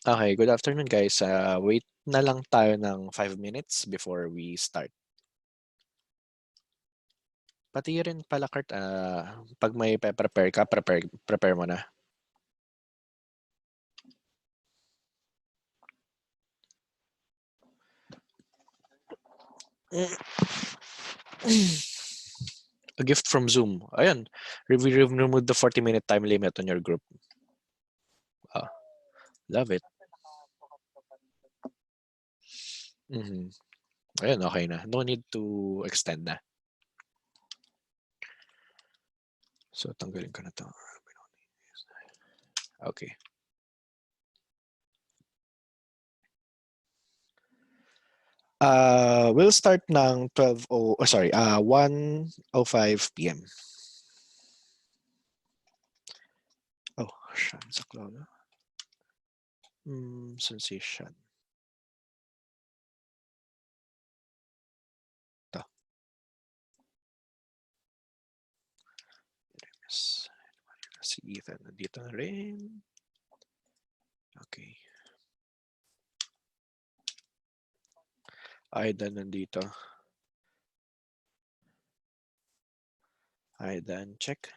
Okay, good afternoon guys. Wait na lang tayo ng 5 minutes before we start. Pati rin pala Kurt, pag may prepare ka, prepare mo na. A gift from Zoom. Ayun, remove the 40-minute time limit on your group. Love it. Mhm. Ayun, okay na. No need to extend na. So, tanggalin ko na to. Okay. We'll start ng 1:05 p.m. Oh, Shan saklaw na. Sensation. Ito. Yes. Si Ethan nandito na rin. Okay. Aidan nandito. Aidan, check.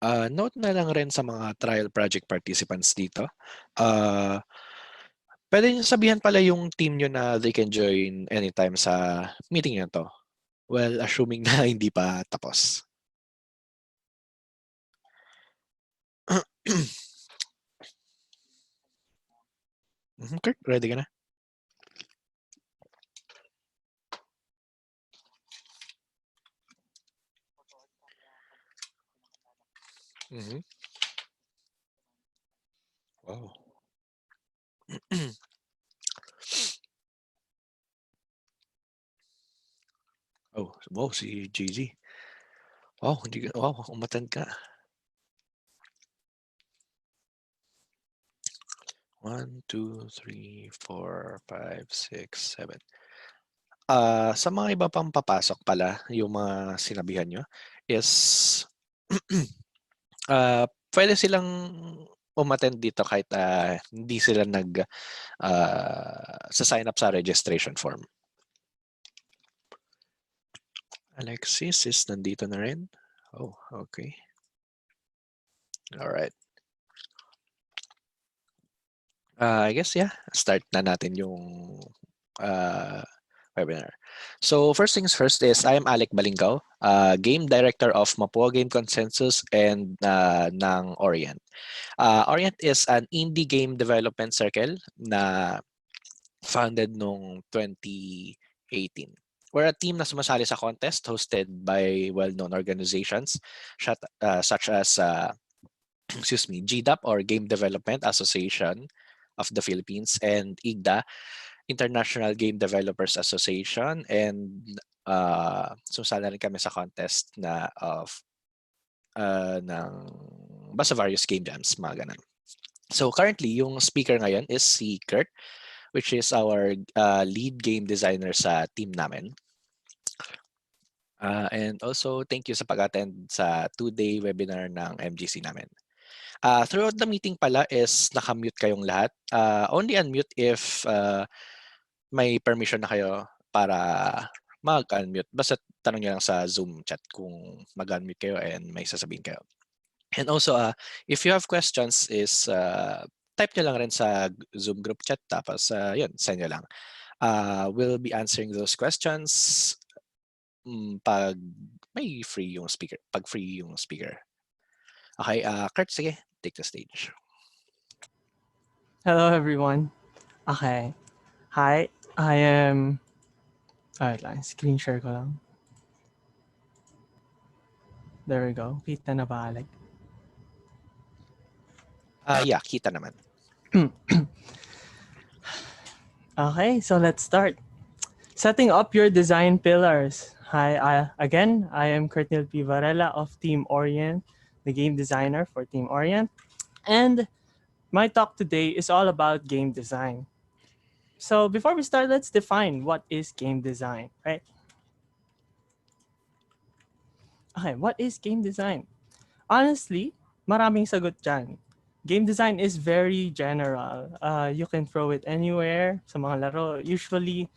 Note na lang rin sa mga trial project participants dito. Pwede nyo sabihan pala yung team nyo na they can join anytime sa meeting nyo to. Well, assuming na hindi pa tapos. Kurt, ready ka na? Mm-hmm. Wow. Oh, wow, si JZ. Wow, umattend ka. 1, 2, 3, 4, 5, 6, 7. Sa mga iba pang papasok pala, yung mga sinabihan nyo, is pwede silang umattend dito kahit hindi sila sa sign up sa registration form. Alexis is nandito na rin. Oh, okay. Alright. I guess, yeah, start na natin yung webinar. So first things first is I am Alec Balingao, Game Director of Mapua Game Consensus and ng Orient. Orient is an indie game development circle na founded noong 2018. We're a team na sumasali sa contest hosted by well-known organizations such as GDAP or Game Development Association of the Philippines and IGDA, International Game Developers Association, and sumasali rin kami sa contest na of ng basta various game jams, mga ganun. So currently, yung speaker ngayon is si Kurt, which is our lead game designer sa team namin. And also, thank you sa pag-attend sa 2-day webinar ng MGC namin. Throughout the meeting pala is nakamute kayong lahat. Only unmute if may permission na kayo para mag-unmute. Basta tanong nyo lang sa Zoom chat kung mag-unmute kayo and may sasabihin kayo. And also, if you have questions is type nyo lang rin sa Zoom group chat tapos yun, send nyo lang. We'll be answering those questions pag may free yung speaker, pag free yung speaker. Okay, Kurt, sige, take the stage. Hello, everyone. Okay. Hi, I am... Alright lang, screen share ko lang. There we go. Kita na ba, Alec? Yeah, kita naman. Okay, so let's start. Setting up your design pillars. Hi, again, I am Curtnil P. Varela of Team Orient, the game designer for Team Orient. And my talk today is all about game design. So before we start, let's define what is game design, right? Okay, what is game design? Honestly, maraming sagot dyan. Game design is very general. You can throw it anywhere sa mga laro. Usually,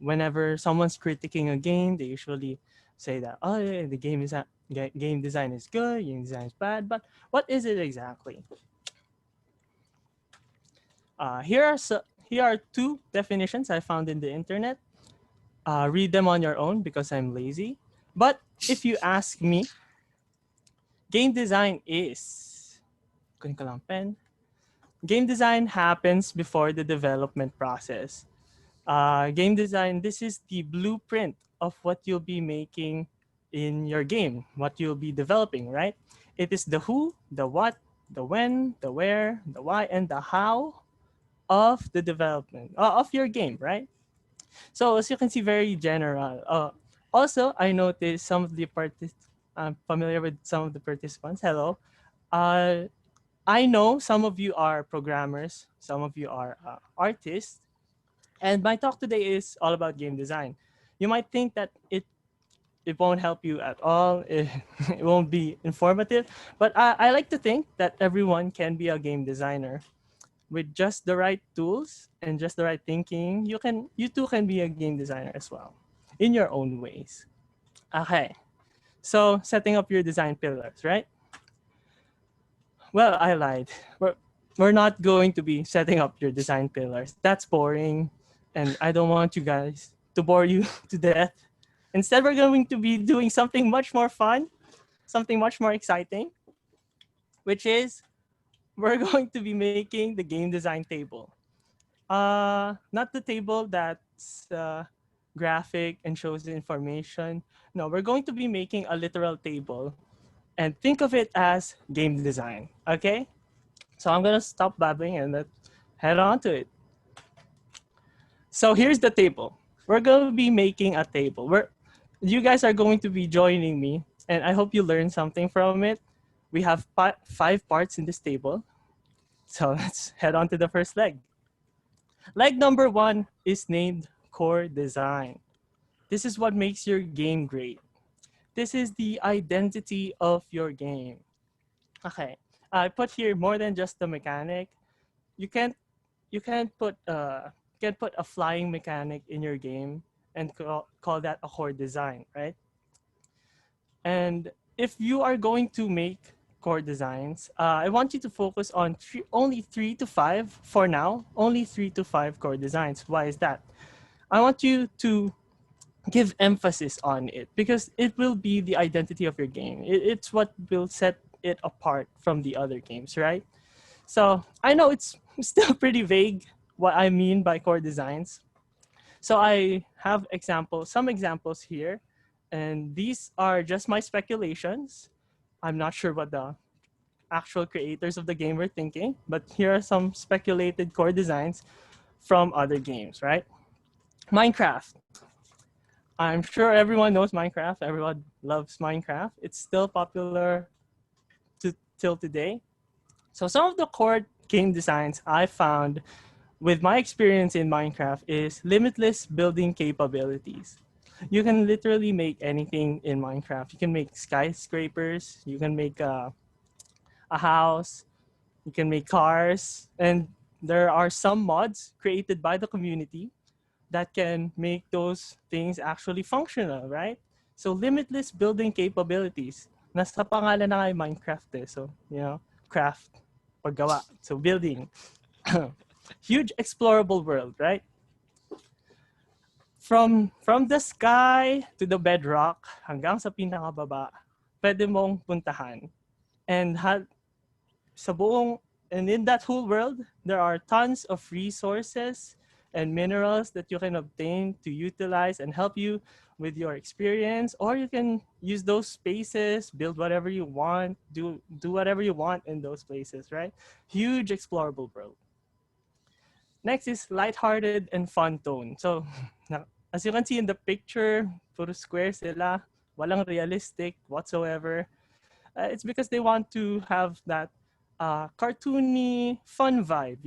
whenever someone's critiquing a game, they usually say that, oh, yeah, the game design is good, game design is bad. But what is it exactly? Here are two definitions I found in the internet. Read them on your own because I'm lazy. But if you ask me, game design is... Kunin ko lang pen. Game design happens before the development process. Game design, this is the blueprint of what you'll be making in your game, what you'll be developing, right? It is the who, the what, the when, the where, the why, and the how of the development of your game, right? So as you can see, very general. Also, I noticed some of the I'm familiar with some of the participants. Hello. I know some of you are programmers, some of you are artists, and my talk today is all about game design. You might think that it won't help you at all, it won't be informative, but I like to think that everyone can be a game designer. With just the right tools and just the right thinking, you too can be a game designer as well, in your own ways. Okay, so setting up your design pillars, right? Well, I lied. We're not going to be setting up your design pillars. That's boring, and I don't want you guys to bore you to death. Instead, we're going to be doing something much more fun, something much more exciting, which is we're going to be making the game design table. Not the table that's graphic and shows the information. No, we're going to be making a literal table and think of it as game design, okay? So I'm gonna stop babbling and let's head on to it. So here's the table. We're going to be making a table. You guys are going to be joining me, and I hope you learn something from it. We have 5 parts in this table. So let's head on to the first leg. Leg number 1 is named core design. This is what makes your game great. This is the identity of your game. Okay, I put here more than just the mechanic. You can't put a flying mechanic in your game and call that a core design, right? And if you are going to make core designs, I want you to focus on only 3 to 5 for now. Only 3 to 5 core designs. Why is that? I want you to give emphasis on it because it will be the identity of your game. It's what will set it apart from the other games, right? So I know it's still pretty vague what I mean by core designs. So I have some examples here, and these are just my speculations. I'm not sure what the actual creators of the game were thinking, but here are some speculated core designs from other games, right? Minecraft. I'm sure everyone knows Minecraft. Everyone loves Minecraft. It's still popular till today. So some of the core game designs I found with my experience in Minecraft is limitless building capabilities. You can literally make anything in Minecraft. You can make skyscrapers, you can make a house, you can make cars, and there are some mods created by the community that can make those things actually functional, right? So limitless building capabilities. Nasa pangalan na nga yung Minecraft eh. So, craft, paggawa. So building. Huge explorable world, right? From the sky to the bedrock hanggang sa pinakababa, pwede mong puntahan. And in that whole world, there are tons of resources and minerals that you can obtain to utilize and help you with your experience, or you can use those spaces, build whatever you want, do whatever you want in those places, right? Huge explorable world. Next is lighthearted and fun tone. So, as you can see in the picture, puro square sila, walang realistic whatsoever. It's because they want to have that cartoony, fun vibe,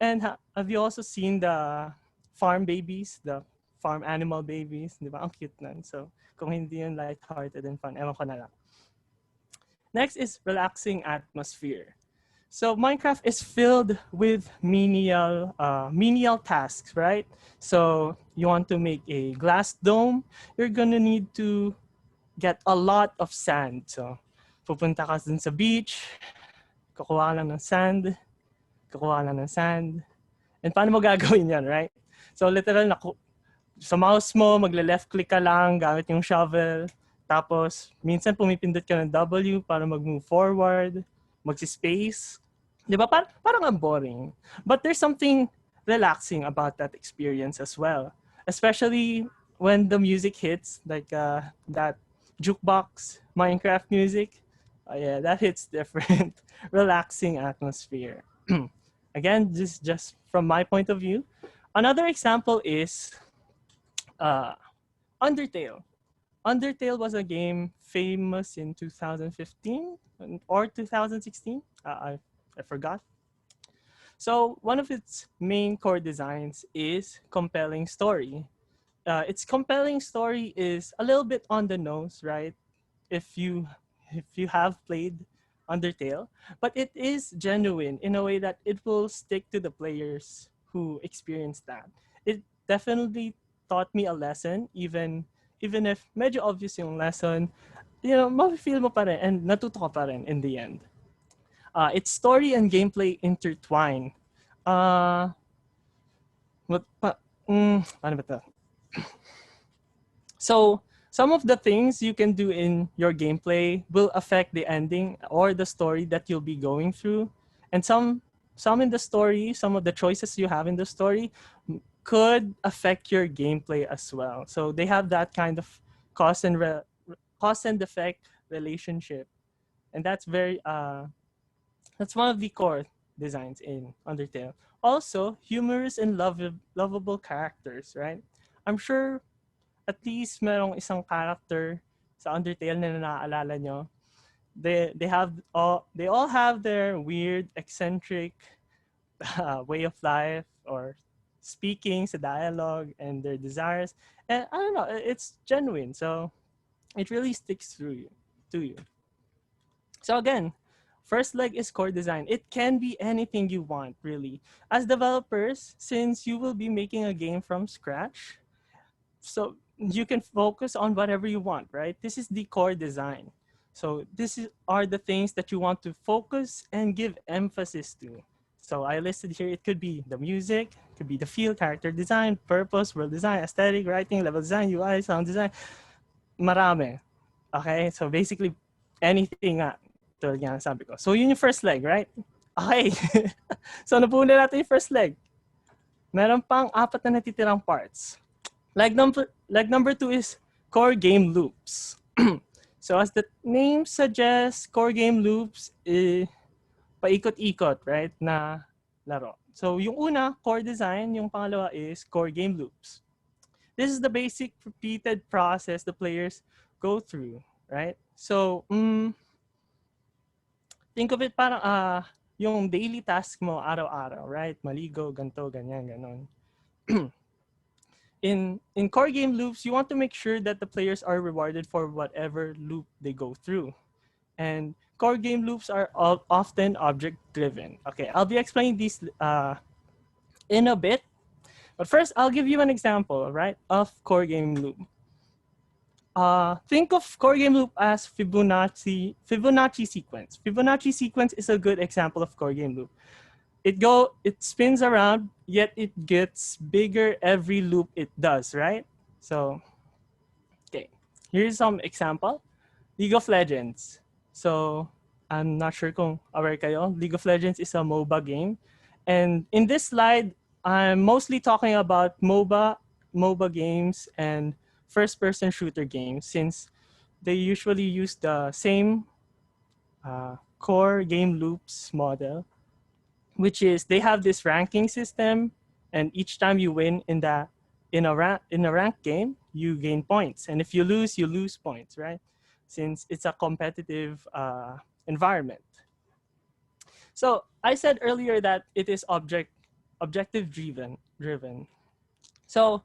And have you also seen the farm babies, the farm animal babies? Di ba? Ang cute nun. So, kung hindi yun lighthearted and fun, ewan ko na lang. Next is relaxing atmosphere. So Minecraft is filled with menial tasks, right? So you want to make a glass dome, you're gonna need to get a lot of sand. So pupunta ka dun sa beach, kukuha lang ng sand, and paano mo gagawin yan, right? So literal, sa mouse mo, magle-left click ka lang gamit yung shovel. Tapos, minsan pumipindot ka ng W para mag-move forward, mag-space. Di ba? Parang ang boring. But there's something relaxing about that experience as well. Especially when the music hits, like that jukebox Minecraft music. Yeah, that hits different. Relaxing atmosphere. Again, this is just from my point of view. Another example is Undertale. Undertale was a game famous in 2015 or 2016. I forgot. So one of its main core designs is compelling story. Its compelling story is a little bit on the nose, right? If you have played Undertale, but it is genuine in a way that it will stick to the players who experience that. It definitely taught me a lesson, even if medyo obvious yung lesson, ma-feel mo pa rin and natuto ka pa rin in the end. Its story and gameplay intertwine. Paano ba to? So, some of the things you can do in your gameplay will affect the ending or the story that you'll be going through. And some in the story, some of the choices you have in the story could affect your gameplay as well. So they have that kind of cause and effect relationship. And that's that's one of the core designs in Undertale. Also, humorous and lovable characters, right? I'm sure at least merong isang character sa Undertale na naaalala nyo. They all have their weird, eccentric way of life or speaking sa dialogue and their desires. And I don't know, it's genuine. So it really sticks to you. So again, first leg is core design. It can be anything you want, really. As developers, since you will be making a game from scratch, so you can focus on whatever you want, right? This is the core design. So are the things that you want to focus and give emphasis to. So I listed here, it could be the music, it could be the feel, character design, purpose, world design, aesthetic, writing, level design, UI, sound design. Marami. Okay, so basically anything nga. Tulad nga sabi ko. So yun yung first leg, right? Okay. So napuno natin yung first leg. meron pang 4 na natitirang parts. Leg number 2 is core game loops. So as the name suggests, core game loops, paikot-ikot, right, na laro. So yung una, core design. Yung pangalawa is core game loops. This is the basic repeated process the players go through, right? So, think of it parang yung daily task mo araw-araw, right? Maligo, ganto, ganyan, ganon. In core game loops, you want to make sure that the players are rewarded for whatever loop they go through. And core game loops are often object-driven. Okay, I'll be explaining these in a bit. But first, I'll give you an example, right, of core game loop. Think of core game loop as Fibonacci sequence. Fibonacci sequence is a good example of core game loop. It spins around, yet it gets bigger every loop it does, right? So, okay, here's some example. League of Legends. So, I'm not sure kung aware kayo. League of Legends is a MOBA game. And in this slide, I'm mostly talking about MOBA games and first-person shooter games, since they usually use the same core game loops model, which is they have this ranking system, and each time you win in a ranked game, you gain points, and if you lose points, right? Since it's a competitive environment. So I said earlier that it is objective driven. So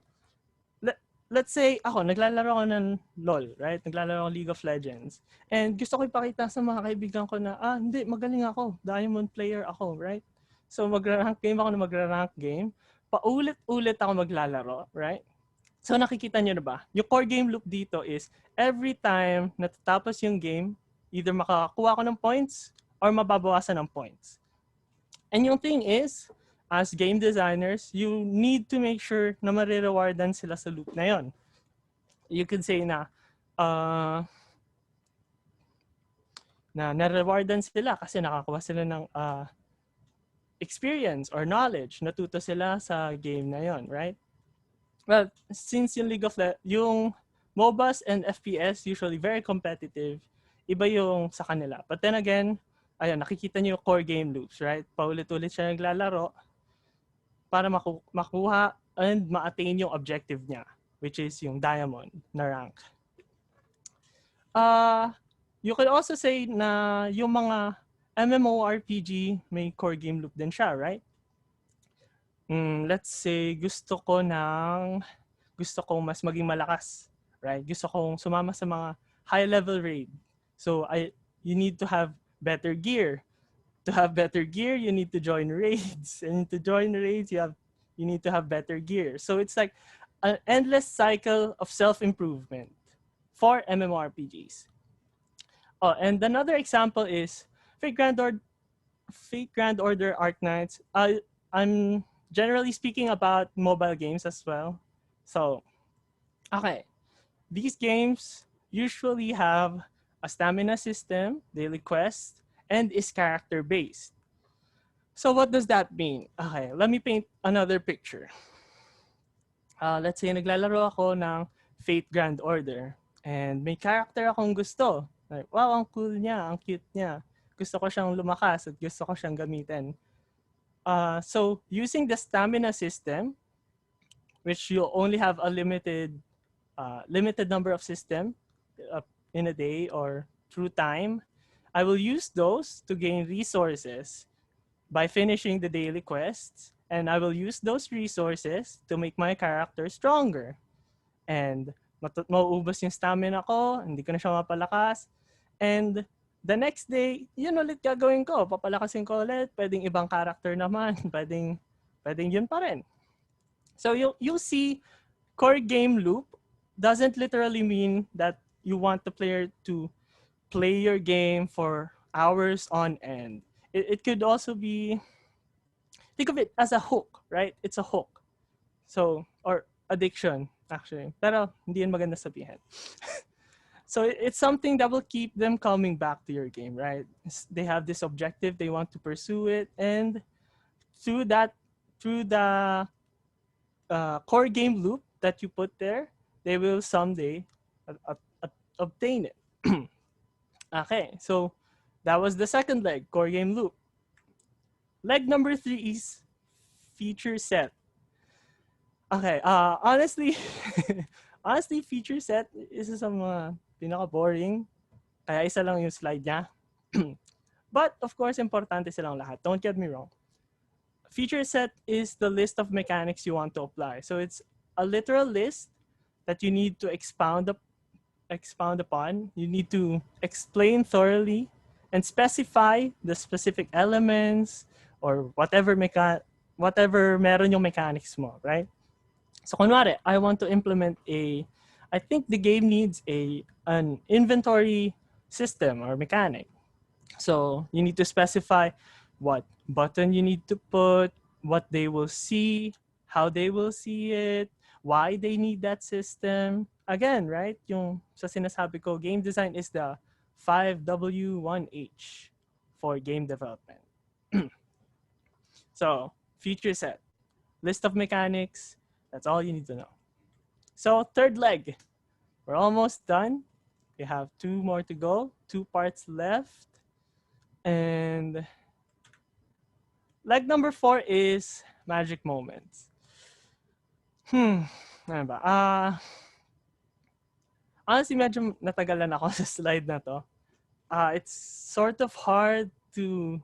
let's say ako, naglalaro ako ng LOL, right? Naglalaro ako League of Legends. And gusto ko ipakita sa mga kaibigan ko na, hindi, magaling ako. Diamond player ako, right? So magra-rank game. Paulit-ulit ako maglalaro, right? So nakikita niyo na ba? Yung core game loop dito is every time natatapos yung game, either makakuha ko ng points or mababawasan ng points. And yung thing is, as game designers, you need to make sure na marirewardan sila sa loop na yon. You could say na na-rewardan sila kasi nakakuha sila ng experience or knowledge. Natuto sila sa game na yon, right? Well, since yung MOBAs and FPS usually very competitive, iba yung sa kanila. But then again, ayun, nakikita niyo yung core game loops, right? Paulit-ulit siya naglalaro para makuha and ma-attain yung objective niya, which is yung diamond na rank. You could also say na yung mga MMORPG may core game loop din siya, right? Let's say gusto kong mas maging malakas, right? Gusto kong sumama sa mga high-level raid. So you need to have better gear. To have better gear, you need to join raids. And to join raids, you need to have better gear. So it's like an endless cycle of self-improvement for MMORPGs. Oh, and another example is Fate Grand Order Arknights. I'm generally speaking about mobile games as well. So, okay. These games usually have a stamina system, daily quests, and is character-based. So what does that mean? Okay, let me paint another picture. Let's say naglalaro ako ng Fate Grand Order and may character akong gusto. Like, wow, ang cool niya, ang cute niya. Gusto ko siyang lumakas at gusto ko siyang gamitin. So using the stamina system, which you only have a limited number of system in a day or through time, I will use those to gain resources by finishing the daily quests, and I will use those resources to make my character stronger. And mauubos yung stamina ko, hindi ko na siya mapalakas. And the next day, yun ulit gagawin ko. Papalakasin ko ulit, pwedeng ibang character naman, pwedeng yun pa rin. So you'll see core game loop doesn't literally mean that you want the player to play your game for hours on end. It could also be, think of it as a hook, right? It's a hook. So, or addiction, actually. Pero hindi yan maganda sabihin. So it's something that will keep them coming back to your game, right? They have this objective, they want to pursue it, and through the core game loop that you put there, they will someday obtain it. Okay, so that was the second leg, core game loop. Leg number 3 is feature set. Okay, honestly, honestly, feature set is sa mga pinaka-boring. Kaya isa lang yung slide niya. But of course, importante silang lahat. Don't get me wrong. Feature set is the list of mechanics you want to apply. So it's a literal list that you need to expound upon. You need to explain thoroughly and specify the specific elements or whatever meron yung mechanics mo, right? So kunwari, I want to implement I think the game needs an inventory system or mechanic. So you need to specify what button you need to put, what they will see, how they will see it, why they need that system. Again, right? Yung sa sinasabi ko, game design is the 5W1H for game development. So, feature set, list of mechanics, that's all you need to know. So, third leg, we're almost done. We have 2 more to go, 2 parts left. And leg number 4 is magic moments. Ano ba? Honestly, medyo natagalan ako sa slide na to. It's sort of hard to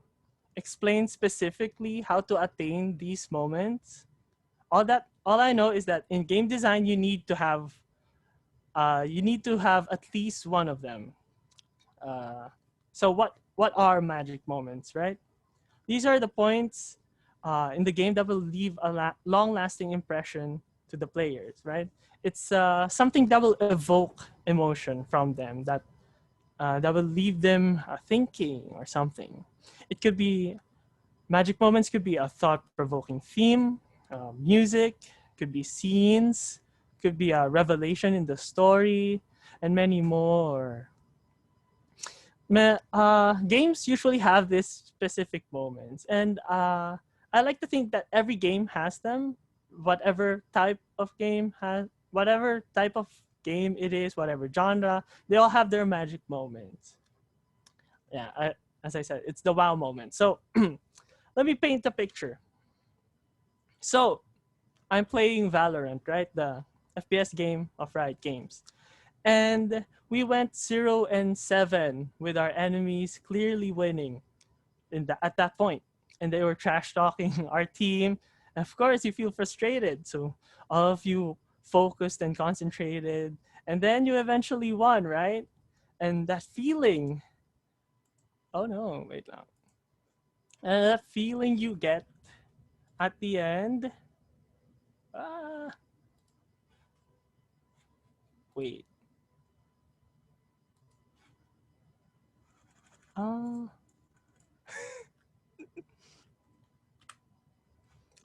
explain specifically how to attain these moments. All I know is that in game design, you need to have at least one of them. So what are magic moments, right? These are the points in the game that will leave a long-lasting impression to the players, right? It's something that will evoke emotion from them, that will leave them thinking or something. It could be, magic moments could be a thought-provoking theme, music, could be scenes, could be a revelation in the story, and many more. Games usually have these specific moments, and I like to think that every game has them. Whatever type of game it is, whatever genre, they all have their magic moments. Yeah, as I said, it's the wow moment. So let me paint a picture. So I'm playing Valorant, right? The FPS game of Riot Games. And we went 0-7 with our enemies clearly winning at that point. And they were trash talking our team. Of course, you feel frustrated. So all of you focused and concentrated. And then you eventually won, right? And that feeling, oh no, wait lang. And that feeling you get at the end, wait.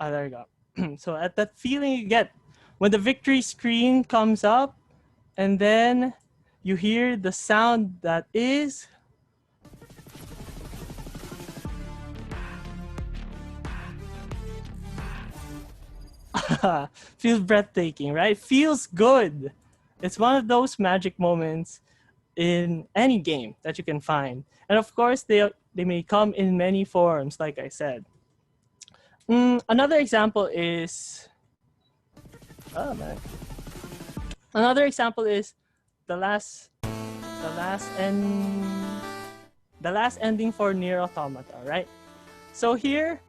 There you go. So at that feeling you get when the victory screen comes up and then you hear the sound that is feels breathtaking, right? Feels good. It's one of those magic moments in any game that you can find. And of course, they may come in many forms, like I said. Another example is another example is the last ending for Nier Automata, right? So here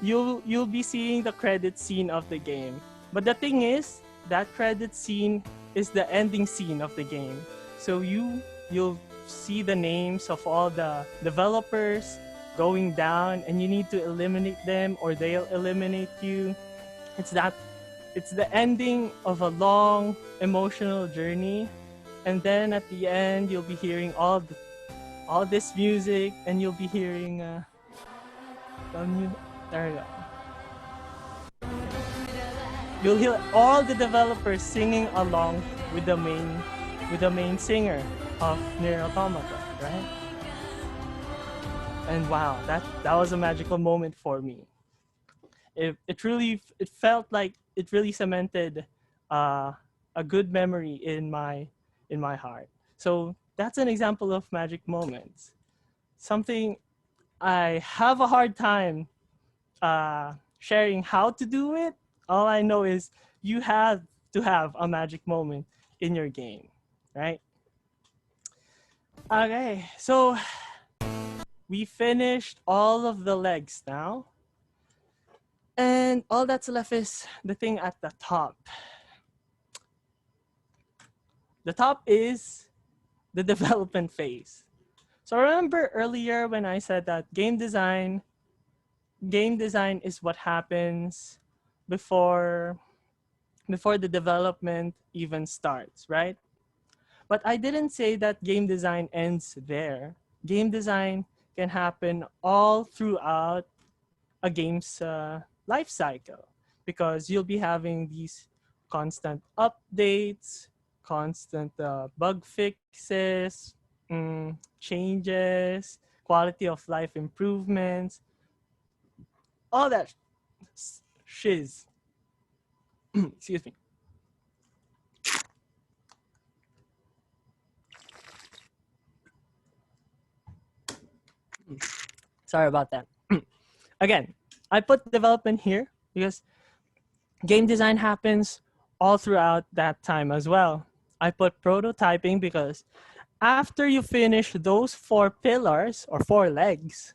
you'll be seeing the credit scene of the game. But the thing is, that credit scene is the ending scene of the game. So you'll see the names of all the developers going down, and you need to eliminate them or they'll eliminate you. It's the ending of a long emotional journey, and then at the end you'll be hearing all this music, and you'll be hearing there you go. You'll hear all the developers singing along with the main singer of Nier Automata, right? And wow, that was a magical moment for me. It felt like it really cemented a good memory in my heart. So that's an example of magic moments. Something I have a hard time sharing how to do it. All I know is you have to have a magic moment in your game, right? Okay, so we finished all of the legs now. And all that's left is the thing at the top. The top is the development phase. So remember earlier when I said that game design is what happens before the development even starts, right? But I didn't say that game design ends there. Game design can happen all throughout a game's life cycle, because you'll be having these constant updates, constant bug fixes, changes, quality of life improvements, all that shiz. Excuse me. Sorry about that. Again, I put development here because game design happens all throughout that time as well. I put prototyping because after you finish those 4 pillars or 4 legs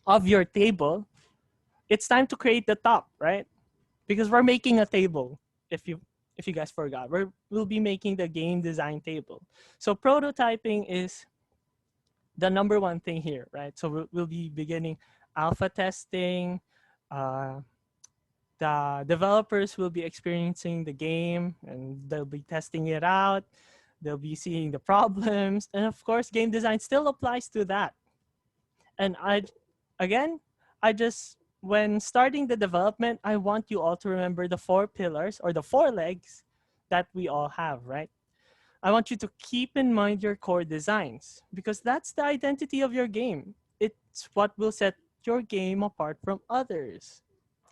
of your table, it's time to create the top, right? Because we're making a table. If you guys forgot, we'll be making the game design table. So prototyping is the number one thing here, right? So we'll be beginning alpha testing. Uh, the developers will be experiencing the game and they'll be testing it out. They'll be seeing the problems. And of course, game design still applies to that. And again, when starting the development, I want you all to remember the 4 pillars or the 4 legs that we all have, right? I want you to keep in mind your core designs because that's the identity of your game. It's what will set your game apart from others.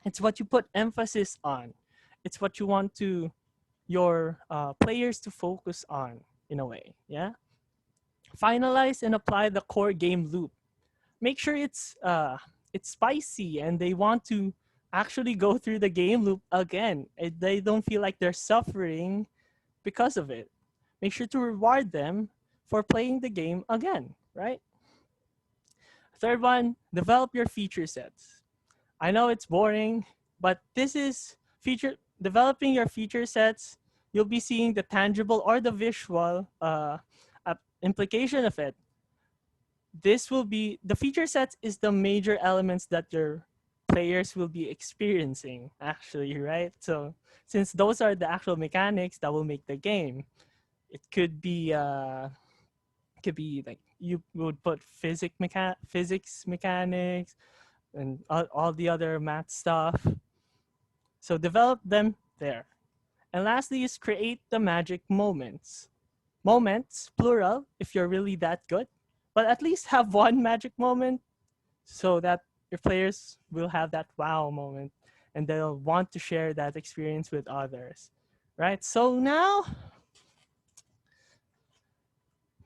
It's what you put emphasis on. It's what you want your players to focus on in a way, yeah? Finalize and apply the core game loop. Make sure it's spicy and they want to actually go through the game loop again. They don't feel like they're suffering because of it. Make sure to reward them for playing the game again, right? Third one, develop your feature sets. I know it's boring, but this is developing your feature sets. You'll be seeing the tangible or the visual implication of it. This will be the feature sets is the major elements that your players will be experiencing actually, right? So since those are the actual mechanics that will make the game, it could be like you would put physics mechanics and all the other math stuff. So develop them there. And lastly is create the magic moments. Moments, plural, if you're really that good. But at least have one magic moment so that your players will have that wow moment and they'll want to share that experience with others. Right? So now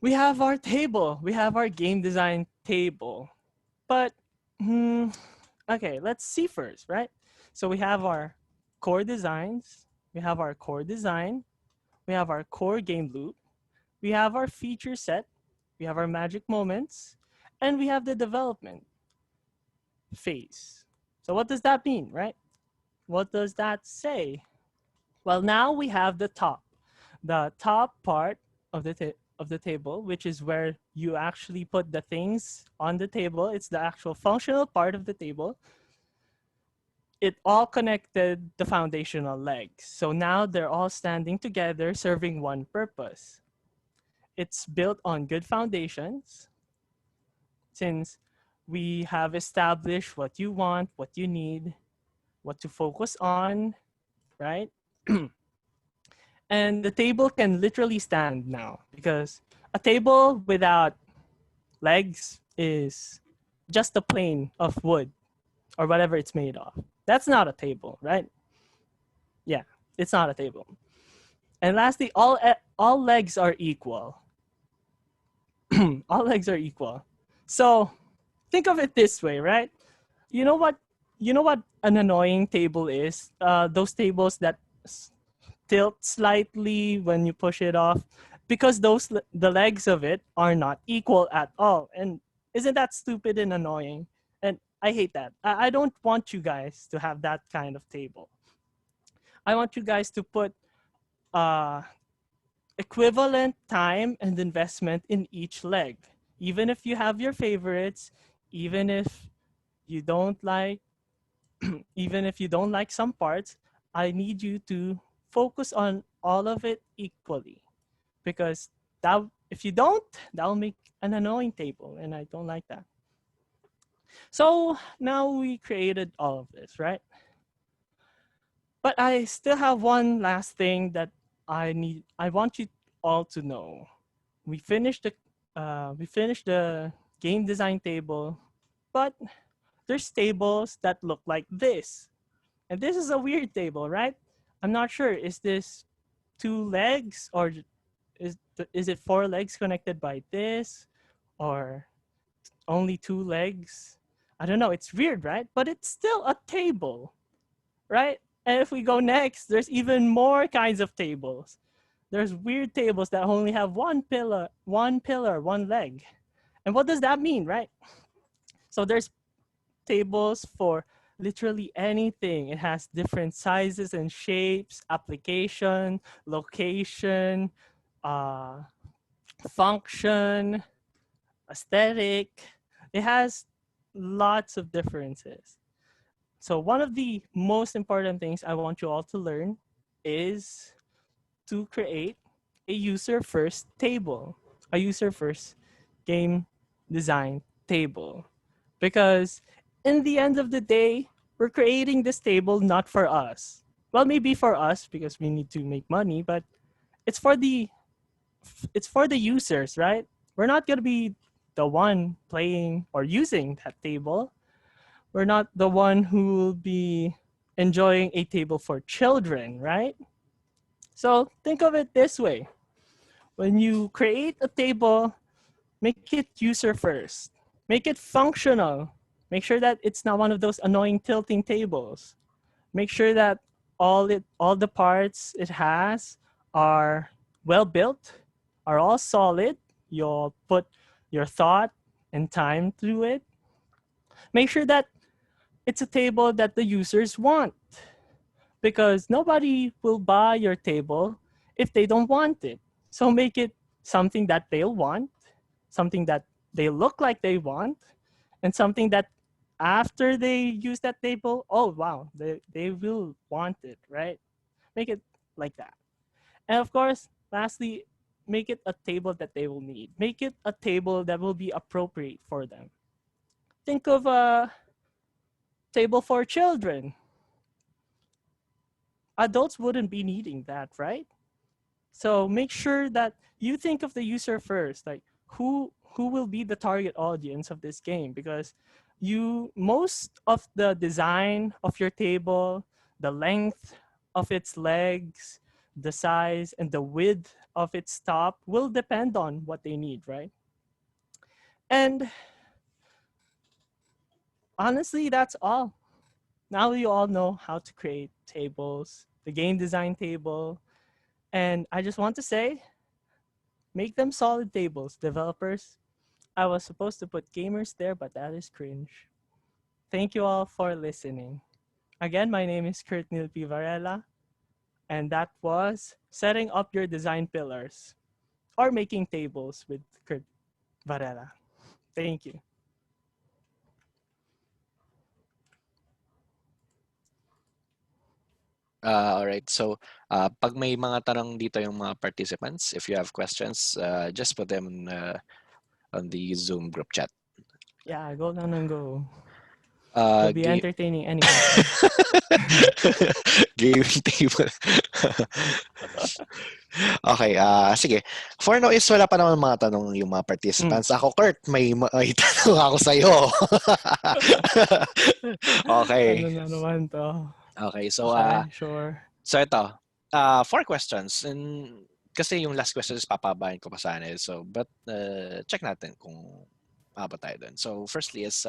we have our table. We have our game design table. But okay, let's see first, right? So we have our core designs. We have our core design. We have our core game loop. We have our feature set. We have our magic moments. And we have the development phase. So what does that mean, right? What does that say? Well, now we have the top part of the table, which is where you actually put the things on the table. It's the actual functional part of the table. It all connected the foundational legs. So now they're all standing together, serving one purpose. It's built on good foundations. Since we have established what you want, what you need, what to focus on, right? And the table can literally stand now because a table without legs is just a plane of wood or whatever it's made of. That's not a table, right? Yeah, it's not a table. And lastly, all legs are equal. All legs are equal. So think of it this way, right? You know what? You know what an annoying table is? Those tables that tilt slightly when you push it off, because the legs of it are not equal at all. And isn't that stupid and annoying? And I hate that. I don't want you guys to have that kind of table. I want you guys to put uh, equivalent time and investment in each leg. Even if you have your favorites, even if you don't like even if you don't like some parts, I need you to focus on all of it equally, because that if you don't, that will make an annoying table, and I don't like that. So now we created all of this, right? But I still have one last thing that I want you all to know. We finished the game design table, but there's tables that look like this. And this is a weird table, right? I'm not sure. Is this two legs, or is it four legs connected by this, or only two legs? I don't know. It's weird, right? But it's still a table, right? And if we go next, there's even more kinds of tables. There's weird tables that only have one leg. And what does that mean, right? So there's tables for literally anything. It has different sizes and shapes, application, location, uh, function, aesthetic. It has lots of differences. So one of the most important things I want you all to learn is to create a user-first table, a user-first game design table. Because in the end of the day, we're creating this table not for us. Well, maybe for us because we need to make money, but it's for the users, right? We're not going to be the one playing or using that table. We're not the one who will be enjoying a table for children, right? So think of it this way. When you create a table, make it user first. Make it functional. Make sure that it's not one of those annoying tilting tables. Make sure that all the parts it has are well built, are all solid. You'll put your thought and time through it. Make sure that it's a table that the users want, because nobody will buy your table if they don't want it. So make it something that they'll want, something that they look like they want, and something that after they use that table, oh wow, they will want it, right? Make it like that. And of course, lastly, make it a table that they will need. Make it a table that will be appropriate for them. Think of a table for children. Adults wouldn't be needing that, right? So make sure that you think of the user first, like who will be the target audience of this game, because most of the design of your table, the length of its legs, the size and the width of its top will depend on what they need, right? And honestly, that's all. Now you all know how to create tables, the game design table. And I just want to say, make them solid tables, developers. I was supposed to put gamers there, but that is cringe. Thank you all for listening. Again, my name is Kurt Nilpi Varela, and that was Setting Up Your Design Pillars, or Making Tables with Kurt Varela. Thank you. All right. So, pag may mga tanong dito yung mga participants, if you have questions, just put them on the Zoom group chat. Yeah, go down and go. Uh, We'll be ga- entertaining anyone. Gaming table. Okay, sige. For now is wala pa naman mga tanong yung mga participants. Ako, Kurt, may tanong ako sa'yo. Ano Okay. na naman to? Okay, Okay, sure. so ito. 4 questions. And kasi yung last question is papabahin ko pa sana. So, but check natin kung mabot tayo dun. So, firstly is,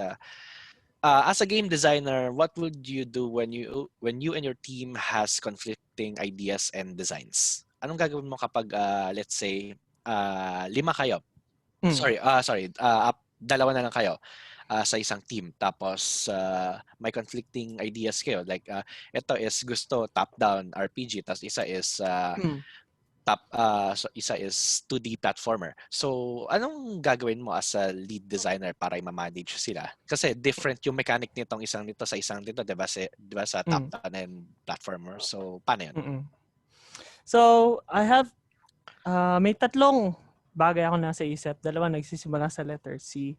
as a game designer, what would you do when you and your team has conflicting ideas and designs? Anong gagawin mo kapag let's say 5 kayo? Mm, Sorry, dalawa na lang kayo sa isang team. Tapos may conflicting ideas kayo. Like ito is gusto top-down RPG, tapos mm. isa is 2D platformer. So, anong gagawin mo as a lead designer para i-manage sila? Kasi different yung mechanic nitong isang nito sa isang nito, 'di ba? Di ba sa Mm, top-down and platformer. So, paano 'yun? mm. So, I have may tatlong bagay ako nasa isip. Dalawa nagsisimula sa letter C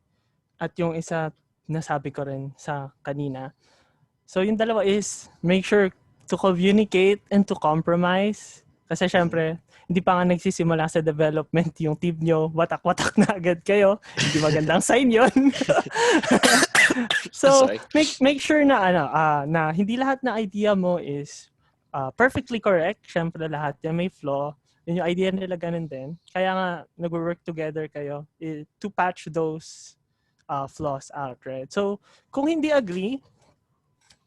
at yung isa nasabi ko rin sa kanina. So, yung dalawa is make sure to communicate and to compromise. Kasi Mhm. syempre, hindi pa nga nagsisimula sa development yung team nyo, watak-watak na agad kayo. Hindi magandang sign yun. So, Sorry. make sure na na hindi lahat na idea mo is perfectly correct. Syempre lahat yan may flaw. Yun yung idea nila ganun din. Kaya nga nag-work together kayo to patch those flaws out, right? So, kung hindi agree,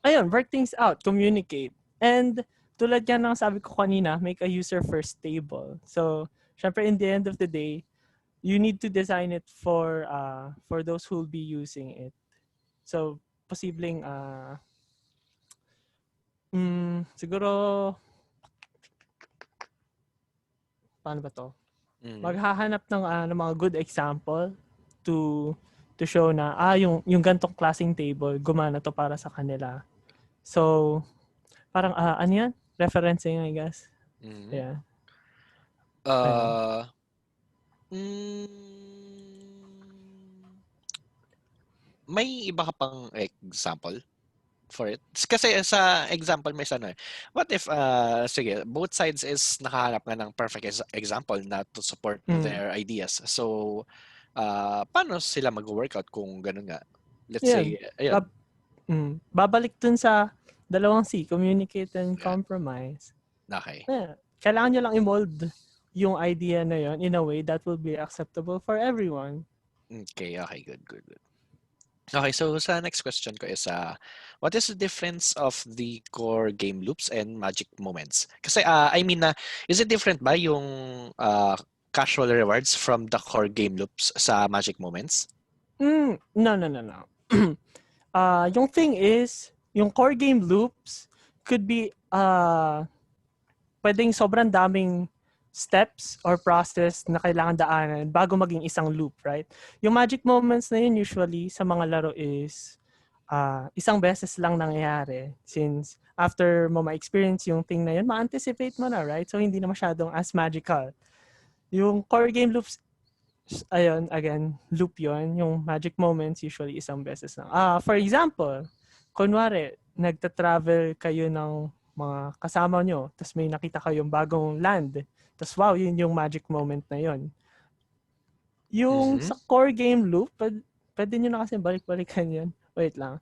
ayun, work things out, communicate. And tulad yan ng sabi ko kanina, make a user first table. So, syempre in the end of the day, you need to design it for those who will be using it. So, posibleng siguro paano ba to? Mhm. Maghahanap ng mga good example to show na yung gantong klaseng table gumana to para sa kanila. So, parang ano yan? Referencing, I guess. Mhm. Yeah. Ayun. Uh, mm, may iba ka pang example for it? Kasi sa example may ano eh. What if, sige, both sides is nakahanap nga ng perfect example na to support Mm. their ideas. So, paano sila mag-workout kung ganun nga? Let's Yan. say, ayun. Bab- Babalik dun sa dalawang C, communicate and Yan. compromise. Okay. Yeah. Kailangan nyo lang i-mold yung idea na yon in a way that will be acceptable for everyone. Okay, okay, good, good, good. Okay, so sa next question ko is, what is the difference of the core game loops and magic moments? Kasi, I mean, is it different ba yung casual rewards from the core game loops sa magic moments? No, no, no, no. Yung thing is, yung core game loops could be pwedeng sobrang daming steps or process na kailangan daanan bago maging isang loop, right? Yung magic moments na yun usually sa mga laro is isang beses lang nangyayari since after mo ma-experience yung thing na yun, ma-anticipate mo na, right? So, hindi na masyadong as magical. Yung core game loops, ayun, again, loop yon. Yung magic moments usually isang beses lang. For example, kunwari, nagta-travel kayo ng mga kasama nyo, tapos may nakita kayong bagong land, tapos wow, yun yung magic moment na yun. Yung Mhm. sa core game loop, pwede nyo na kasi balik-balikan yun. Wait lang.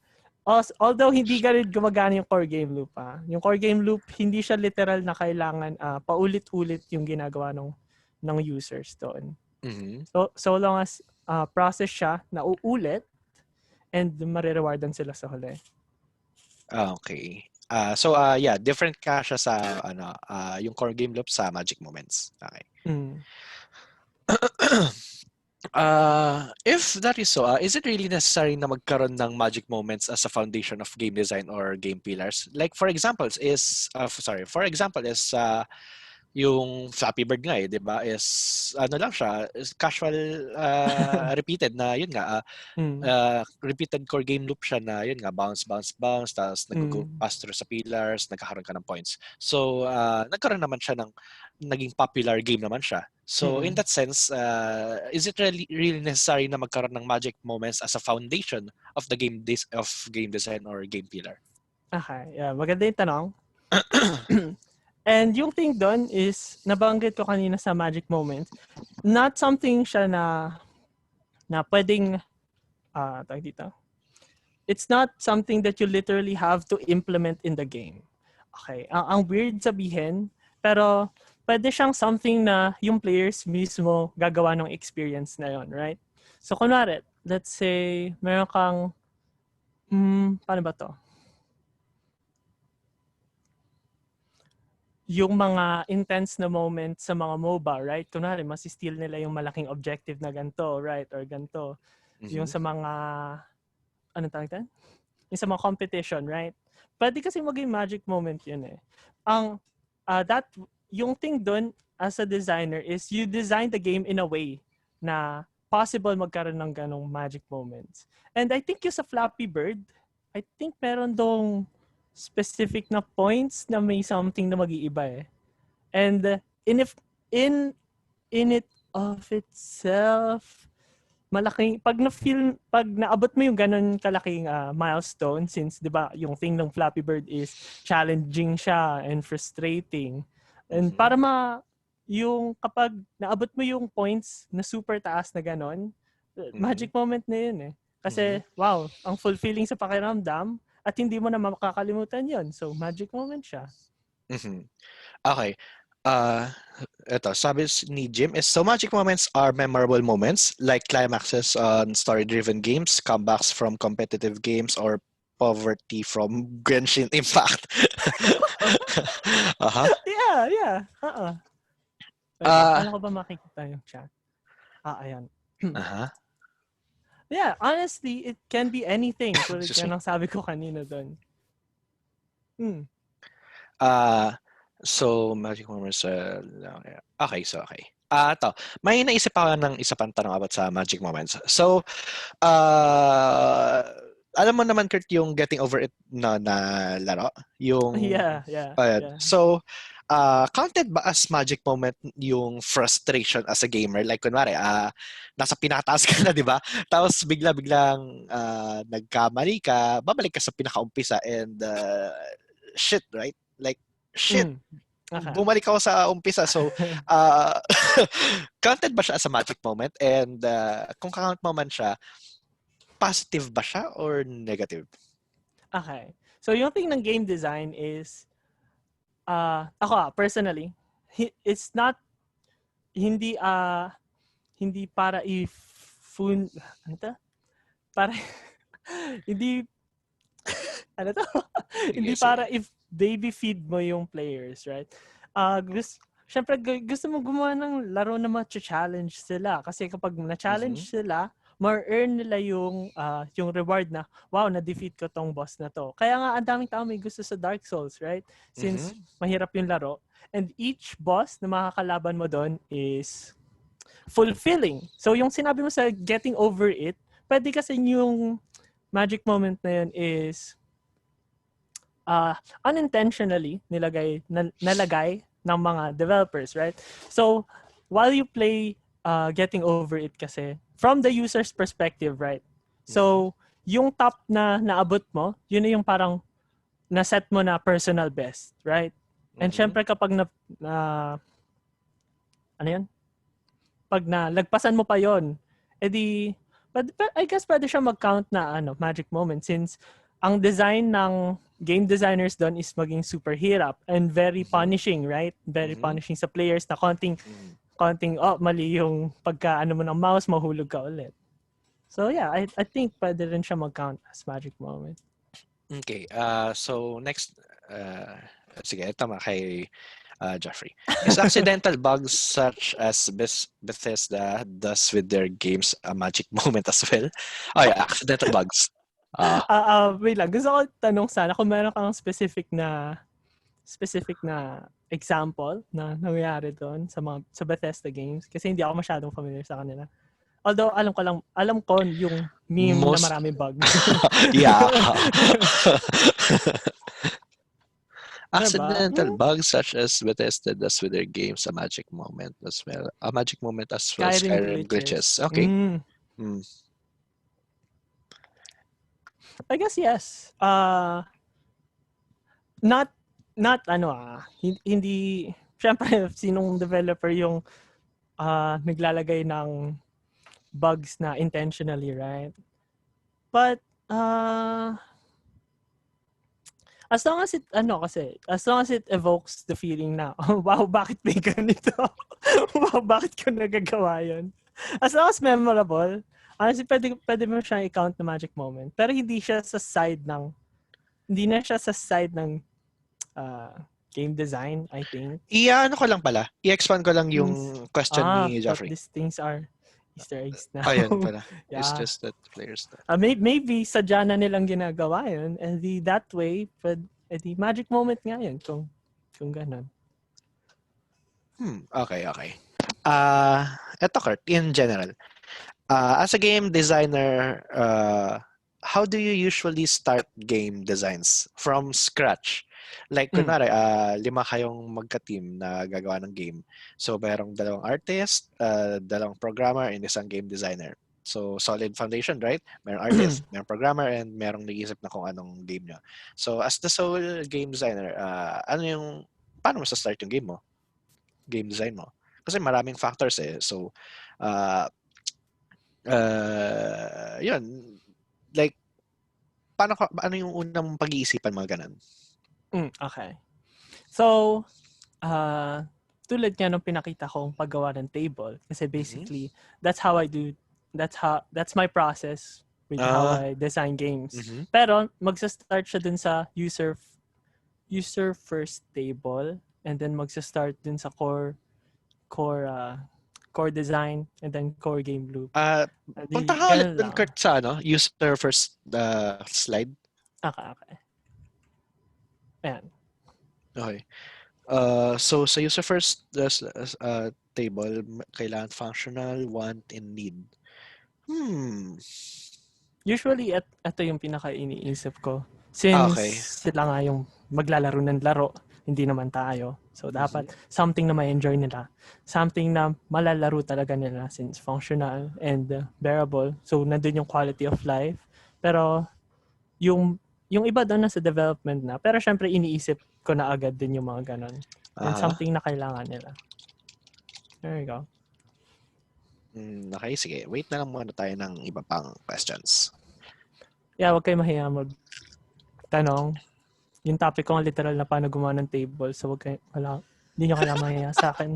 Although hindi ganun gumagana yung core game loop. Yung core game loop, hindi siya literal na kailangan paulit-ulit yung ginagawa ng users doon. Mhm. So long as process siya na uulit and marirewardan sila sa huli. Okay. Yeah, different ka siya sa yung core game loop sa magic moments. Okay. Mm. If that is so, is it really necessary na magkaroon ng magic moments as a foundation of game design or game pillars? Like for for example is yung Flappy Bird nga 'di ba? Is ano lang siya, is casual repeated na yun nga Mm. repeated core game loop siya na yun nga bounce bounce bounce tapos nag-go Mm. pass through sa pillars, nagkakaroon ka ng points. So nagkaroon naman siya ng naging popular game naman siya. So in Mm. that sense, is it really necessary na magkaroon ng magic moments as a foundation of the game design or game pillar? Okay. Yeah, maganda yung tanong. And yung thing doon is, nabanggit ko kanina sa magic moment, not something siya na pwedeng, tawag dito, it's not something that you literally have to implement in the game. Okay, ang weird sabihin, pero pwede siyang something na yung players mismo gagawa ng experience na yon, right? So kunwari, let's say, meron kang, paano ba to? Yung mga intense na moments sa mga MOBA, right? Kunwari, masi-steal nila yung malaking objective na ganito, right? Or ganito. Yung sa mga, anong tawag yan? Yung sa mga competition, right? Pwede kasi maging magic moment yun eh. Yung thing dun as a designer is you design the game in a way na possible magkaroon ng ganong magic moments. And I think yung sa Flappy Bird, I think meron dong specific na points na may something na mag-iiba eh. And in it of itself, malaking pag naabot mo yung ganun kalaking milestone, since 'di ba yung thing ng Flappy Bird is challenging siya and frustrating. And para yung kapag naabot mo yung points na super taas na ganun, magic moment na yun eh. Kasi wow, ang fulfilling sa pakiramdam at hindi mo na makakalimutan yun. So magic moment siya. Okay. Ito, sabi ni Jim is, so magic moments are memorable moments like climaxes on story-driven games, comebacks from competitive games, or poverty from Genshin Impact. Yeah. Paano ko ba makikita yung chat? Ayan. Yeah, honestly, it can be anything. Tulad yan ang sabi ko kanina doon. So, magic moments. Okay. Ito. May naisip ako ng isa pang tanong about sa magic moments. So, alam mo naman, Kurt, yung Getting Over It na laro? Yung, yeah. So, counted ba as magic moment yung frustration as a gamer? Like, kunwari, nasa pinakataas ka na, di ba? Tapos biglang nagkamali ka, babalik ka sa pinakaumpisa and shit, right? Like, shit. Okay. Bumalik ako sa umpisa. So, counted ba siya as a magic moment? And kung count mo man siya, positive ba siya or negative? Okay. So, yung thing ng game design is, ako personally, it's not, hindi para ano to? Para, hindi, ano to? Hindi para if baby feed mo yung players, right? Siyempre, gusto mo gumawa ng laro na ma-challenge sila. Kasi kapag na-challenge sila, ma-earn nila yung reward na, wow, na-defeat ko tong boss na to. Kaya nga, ang daming tao may gusto sa Dark Souls, right? Since mahirap yung laro. And each boss na makakalaban mo doon is fulfilling. So, yung sinabi mo sa Getting Over It, pwede kasi yung magic moment na yun is unintentionally nalagay ng mga developers, right? So, while you play Getting Over It kasi, from the user's perspective, right? So, yung top na naabot mo, yun na yung parang na-set mo na personal best, right? And syempre kapag ano yun? Pag lagpasan mo pa yon, edi, I guess pwede siya mag-count na magic moment since ang design ng game designers doon is maging super hirap and very punishing, right? Very punishing sa players na konting mali yung pagka mo ng mouse, mahulog ka ulit. So yeah, I think pwede rin siya mag-count as magic moment. Okay. So next, sige, tama kay Jeffrey. Is accidental bugs such as Bethesda does with their games a magic moment as well? Oh yeah, accidental bugs. Wait lang. Gusto ko tanong sana kung meron kang specific na example na nangyayari doon sa Bethesda games kasi hindi ako masyadong familiar sa kanila. Although alam ko yung meme na maraming bugs. Yeah. Accidental bugs such as Bethesda does with their games a magic moment as well. A magic moment as well. Skyrim glitches. Okay. I guess yes. Not not hindi syempre sinong developer yung naglalagay ng bugs na intentionally, right? But as long as it evokes the feeling na, oh, wow, bakit may ganito? Wow, bakit ko nagagawa yun? As long as memorable, honestly, pwede mo siyang i-count na magic moment. Pero hindi na siya sa side ng game design, I think. Ano ko lang pala, i-expand ko lang yung question ni But Joffrey. these things are Easter eggs now. Ayun pala. Yeah. It's just that players na. Maybe sadya na nilang ginagawa yun, and that way, the magic moment nga yun, kung ganun. Okay. Eto Kurt, in general, as a game designer, how do you usually start game designs from scratch? Like, kunwari, 5 kayong magka-team na gagawa ng game. So, merong 2 artist, 2 programmer, and 1 game designer. So, solid foundation, right? Merong artist, merong programmer, and merong nag-iisip na kung anong game nyo. So, as the sole game designer, paano mo sa-start yung game mo? Game design mo? Kasi maraming factors eh. So, yun. Like, ano yung unang pag-iisipan mga ganun? Okay. So, tulad nga nung pinakita kong paggawa ng table, kasi basically, that's my process with how I design games. Pero, magsa-start siya dun sa user first table, and then magsa-start dun sa core design, and then core game loop. Punta ka ulit dun, Kurt, sa user first slide. Okay. Ayan. Okay. So sa user first table, kailangan functional, want, and need. Usually, ito yung pinaka-iniisip ko. Since sila nga yung maglalaro ng laro, hindi naman tayo. So, dapat something na ma-enjoy nila. Something na malalaro talaga nila since functional and bearable. So, nandun yung quality of life. Pero, yung iba doon na sa development na. Pero, syempre, iniisip ko na agad din yung mga ganon. And something na kailangan nila. There you go. Okay, sige. Wait na lang muna tayo ng iba pang questions. Yeah, wag kayo mahiya magtanong. Yung topic ko nga literal na paano gumawa ng table. So, hindi nyo kailangan mahiya sa akin.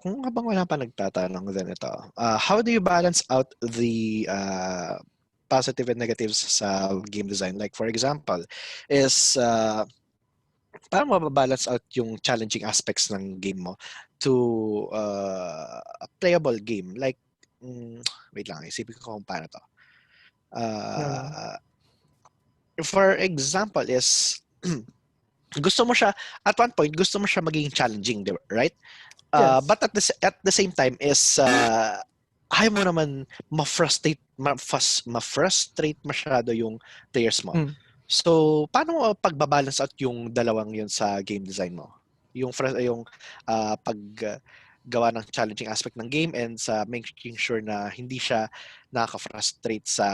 Kung habang wala pa nagtatanong din ito, how do you balance out the positive and negatives sa game design? Like, for example, is paano mababalance out yung challenging aspects ng game mo to a playable game? Like, wait lang, isipin ko kung paano to. For example is, gusto mo siya, at one point, gusto mo siya maging challenging, right? Yes. But at the same time is, ayaw mo naman ma-frustrate masyado yung players mo. So, paano mo pagbabalance out yung dalawang yun sa game design mo? Yung paggawa ng challenging aspect ng game and sa making sure na hindi siya nakaka-frustrate sa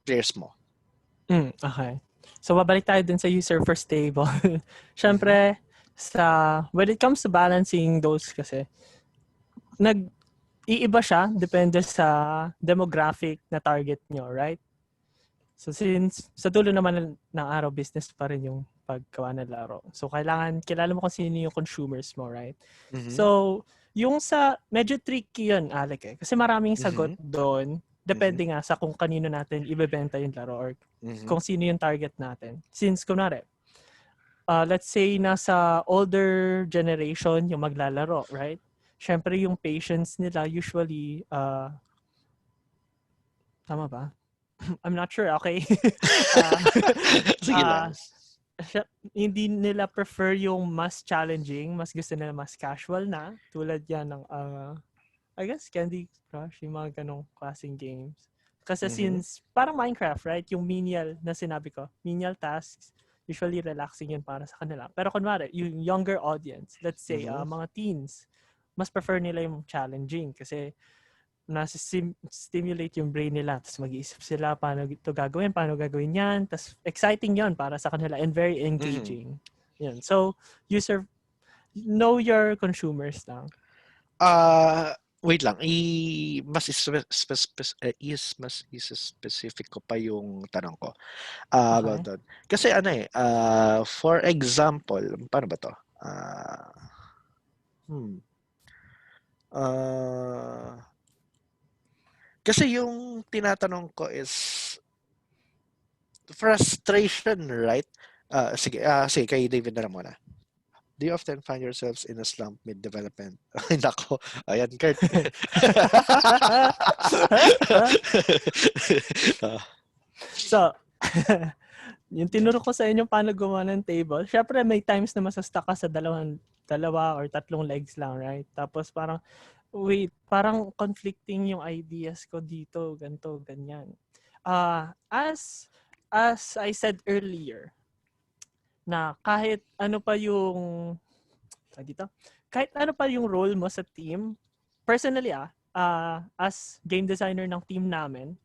players mo. Okay. So, babalik tayo dun sa user first table. Siyempre, when it comes to balancing those kasi, iiba siya depende sa demographic na target nyo, right? So, since sa dulo naman ng araw, business pa rin yung paggawa ng laro. So, kilala mo kung sino yung consumers mo, right? So, yung medyo tricky yun, Alec, eh. Kasi maraming sagot doon. Depende nga sa kung kanino natin ibebenta yung laro or kung sino yung target natin. Since, kunwari, let's say nasa older generation yung maglalaro, right? Syempre yung patience nila usually, tama ba? I'm not sure, okay? Sige lang. Hindi nila prefer yung mas challenging, mas gusto nila mas casual na. Tulad yan ng, I guess, Candy Crush, yung mga ganong klaseng games. Kasi since, parang Minecraft, right? Yung menial na sinabi ko, menial tasks, usually relaxing yun para sa kanila. Pero kunwari, yung younger audience, let's say, mga teens, mas prefer nila yung challenging kasi stimulate yung brain nila. Tapos mag-iisip sila paano ito gagawin, paano gagawin yan. Tapos exciting yon para sa kanila and very engaging. Yun. So, know your consumers lang. Wait lang. Mas specific ko pa yung tanong ko. About Okay. that. Kasi for example, paano ba to? Kasi yung tinatanong ko is frustration, right? Sige, kay David na lang muna. Do you often find yourselves in a slump mid-development? Ay, nako. Ayan, Kurt. So, yung tinuro ko sa inyo paano gumawa ng table, syempre may times na masastuck ka sa dalawa or tatlong legs lang, right? Tapos parang, wait, parang conflicting yung ideas ko dito, ganito, ganyan. As I said earlier, na kahit ano pa yung role mo sa team, personally as game designer ng team namin,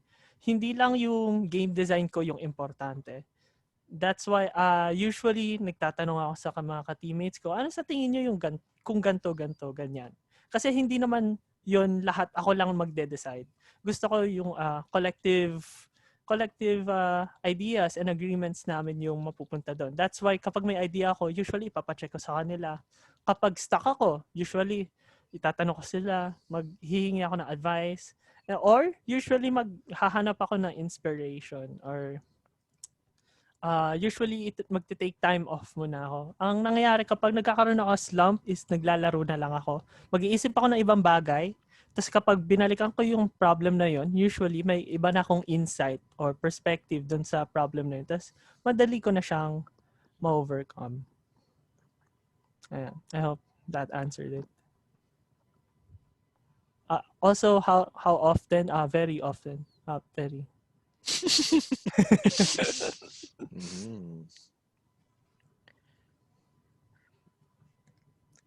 hindi lang yung game design ko yung importante. That's why usually nagtatanong ako sa mga ka-teammates ko, ano sa tingin niyo yung kung ganto, ganyan. Kasi hindi naman yon lahat ako lang magde-decide. Gusto ko yung collective ideas and agreements namin yung mapupunta doon. That's why kapag may idea ako, usually ipapacheck ko sa kanila. Kapag stuck ako, usually itatanong ko sila, maghihingi ako ng advice, or usually maghahanap ako ng inspiration, or usually magte-take time off muna ako. Ang nangyayari kapag nagkakaroon ako slump is naglalaro na lang ako. Mag-iisip ako ng ibang bagay. Tapos kapag binalikan ko yung problem na yon, usually may iba na akong insight or perspective dun sa problem na yun. Tapos madali ko na siyang ma-overcome. Ayan. I hope that answered it. Also, how often? Very often. Very.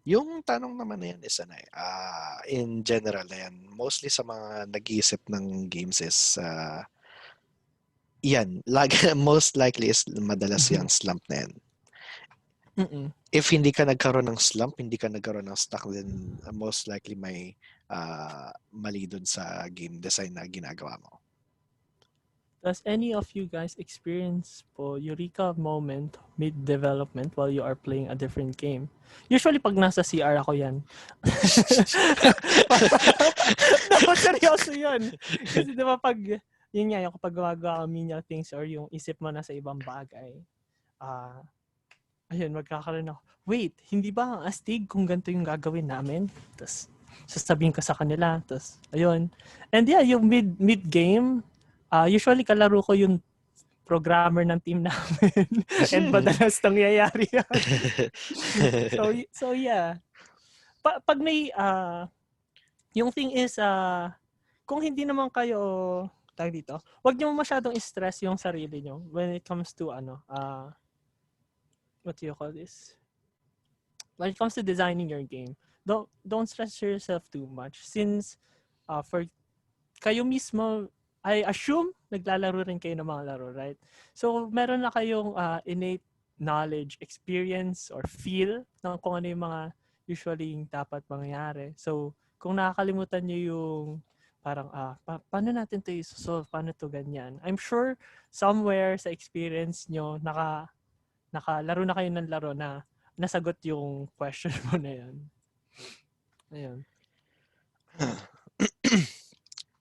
Yung tanong naman na yan is in general na yan, mostly sa mga nag-iisip ng games is yan, most likely is madalas yan slump na yan. If hindi ka nagkaroon ng slump, hindi ka nagkaroon ng stuck, then most likely may mali dun sa game design na ginagawa mo. Does any of you guys experience po eureka moment mid-development while you are playing a different game? Usually pag nasa CR ako yan. Dapat seryoso yun. Kasi diba pag, yun nga, yung kapag gumagawa ka menial things or yung isip mo na sa ibang bagay, ayun, magkakaroon ako, wait, hindi ba ang astig kung ganito yung gagawin namin? Tapos, sasabihin ko sa kanila. Tapos, ayun. And yeah, yung mid-game, usually kalaro ko yung programmer ng team namin. And madalas nangyayari yan. So yeah. Pag may, yung thing is, kung hindi naman kayo, tag dito, wag niyo masyadong stress yung sarili niyo when it comes to, what do you call this? When it comes to designing your game, don't stress yourself too much since for kayo mismo, I assume naglalaro rin kayo ng mga laro, right? So meron na kayong innate knowledge, experience, or feel ng kung ano yung mga usually dapat mangyari. So kung nakakalimutan nyo yung parang paano natin ito i-solve, paano to ganyan. I'm sure somewhere sa experience nyo nakalaro na kayo ng laro na nasagot yung question mo na yan. Ayun.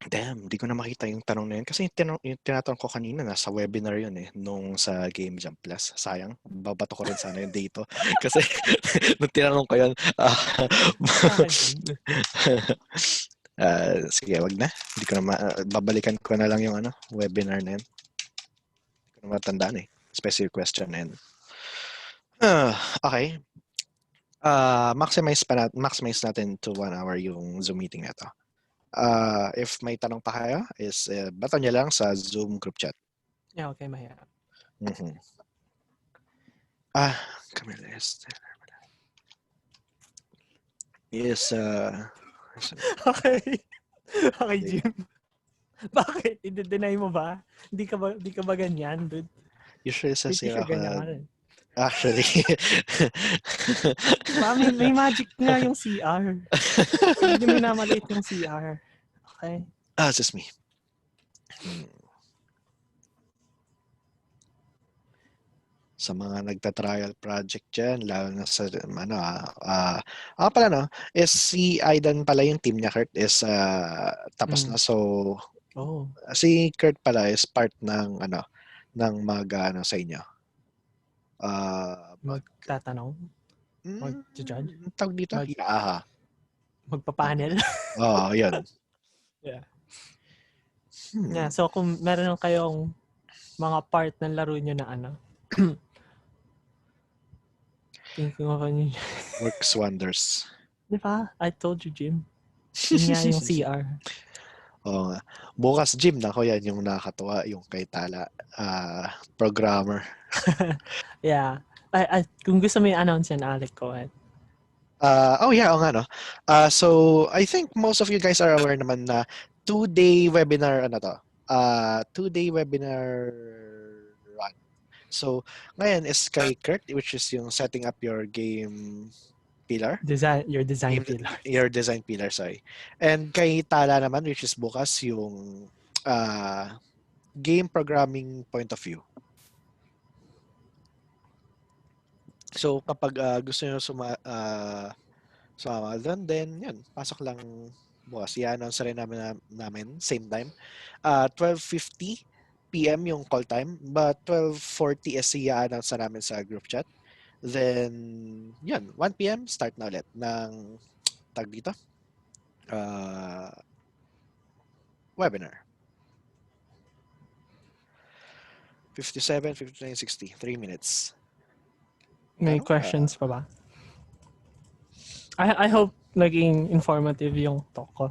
Damn, di ko na makita yung tanong na yun. Kasi yung tinatanong ko kanina, nasa webinar yun nung sa Game Jam Plus. Sayang, babato ko rin sana yung dito. Kasi nung tinanong ko yun, sige, wag na. Hindi ko na babalikan ko na lang yung webinar na yun. Hindi ko na matandaan specific question na yun. Okay. Maximize natin to 1 hour yung Zoom meeting na to. If may tanong pa kayo, is bato niya lang sa Zoom group chat. Yeah, okay, mahirap. Camila Esther. Yes, okay. Okay, Jim. Bakit? I-deny mo ba? Hindi ka ba ganyan, dude? Usually sa Pretty sira sure ko ganyan ka na, rin. actually. Diba? May magic nga yung CR. Hindi mo minamaliit yung CR. Okay. It's just me. Sa mga nagta-trial project dyan, lalo na sa, pala no, is si Aidan pala yung team niya, Kurt, is tapos na. So, Oh, si Kurt pala is part ng, ng sa inyo. magtatanong? Mag-judge? Tawag dito? Mag- Yeah. Magpapanel? Oo, yun. Yeah. Hmm. Yeah, so kung meron kayong mga part ng laro nyo na thinking of a new... Works wonders. Di ba? I told you, Jim. Yun nga yung CR. Oo nga. Bukas, Jim, nako yan yung nakakatuwa, yung kay Tala, programmer. Yeah. Kung gusto mo i-announce yan, Alec, go ahead. No. So, I think most of you guys are aware naman na 2-day webinar, 2-day webinar run. So, ngayon is kay Kurt, which is yung setting up your game pillar. Your design pillar. Your design pillar, sorry. And kay Tala naman, which is bukas, yung game programming point of view. So, kapag gusto nyo sumama doon, then yun, pasok lang bukas. I-announce rin namin same time. 12:50 p.m. yung call time, but 12:40 is i-announce na namin sa group chat. Then, yun, 1 p.m. start na ulit ng tag dito. Webinar. 57, 59, 60. 3 minutes. May questions pa ba? I hope naging informative yung talk ko.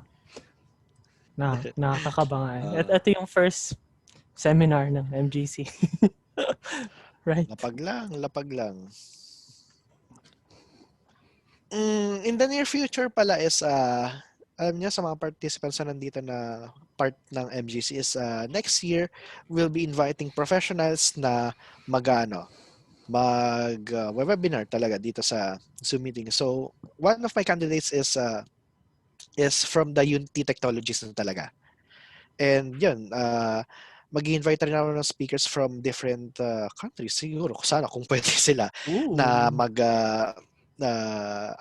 Nakakabanga. Ito yung first seminar ng MGC. Right. Lapag lang. In the near future pala is, alam niyo sa mga participants na nandito na part ng MGC is next year, we'll be inviting professionals na mag-webinar talaga dito sa Zoom meeting. So, one of my candidates is from the Unity Technologies na talaga. And yun, mag-i-invite rin ako ng speakers from different countries. Siguro, kung pwede sila na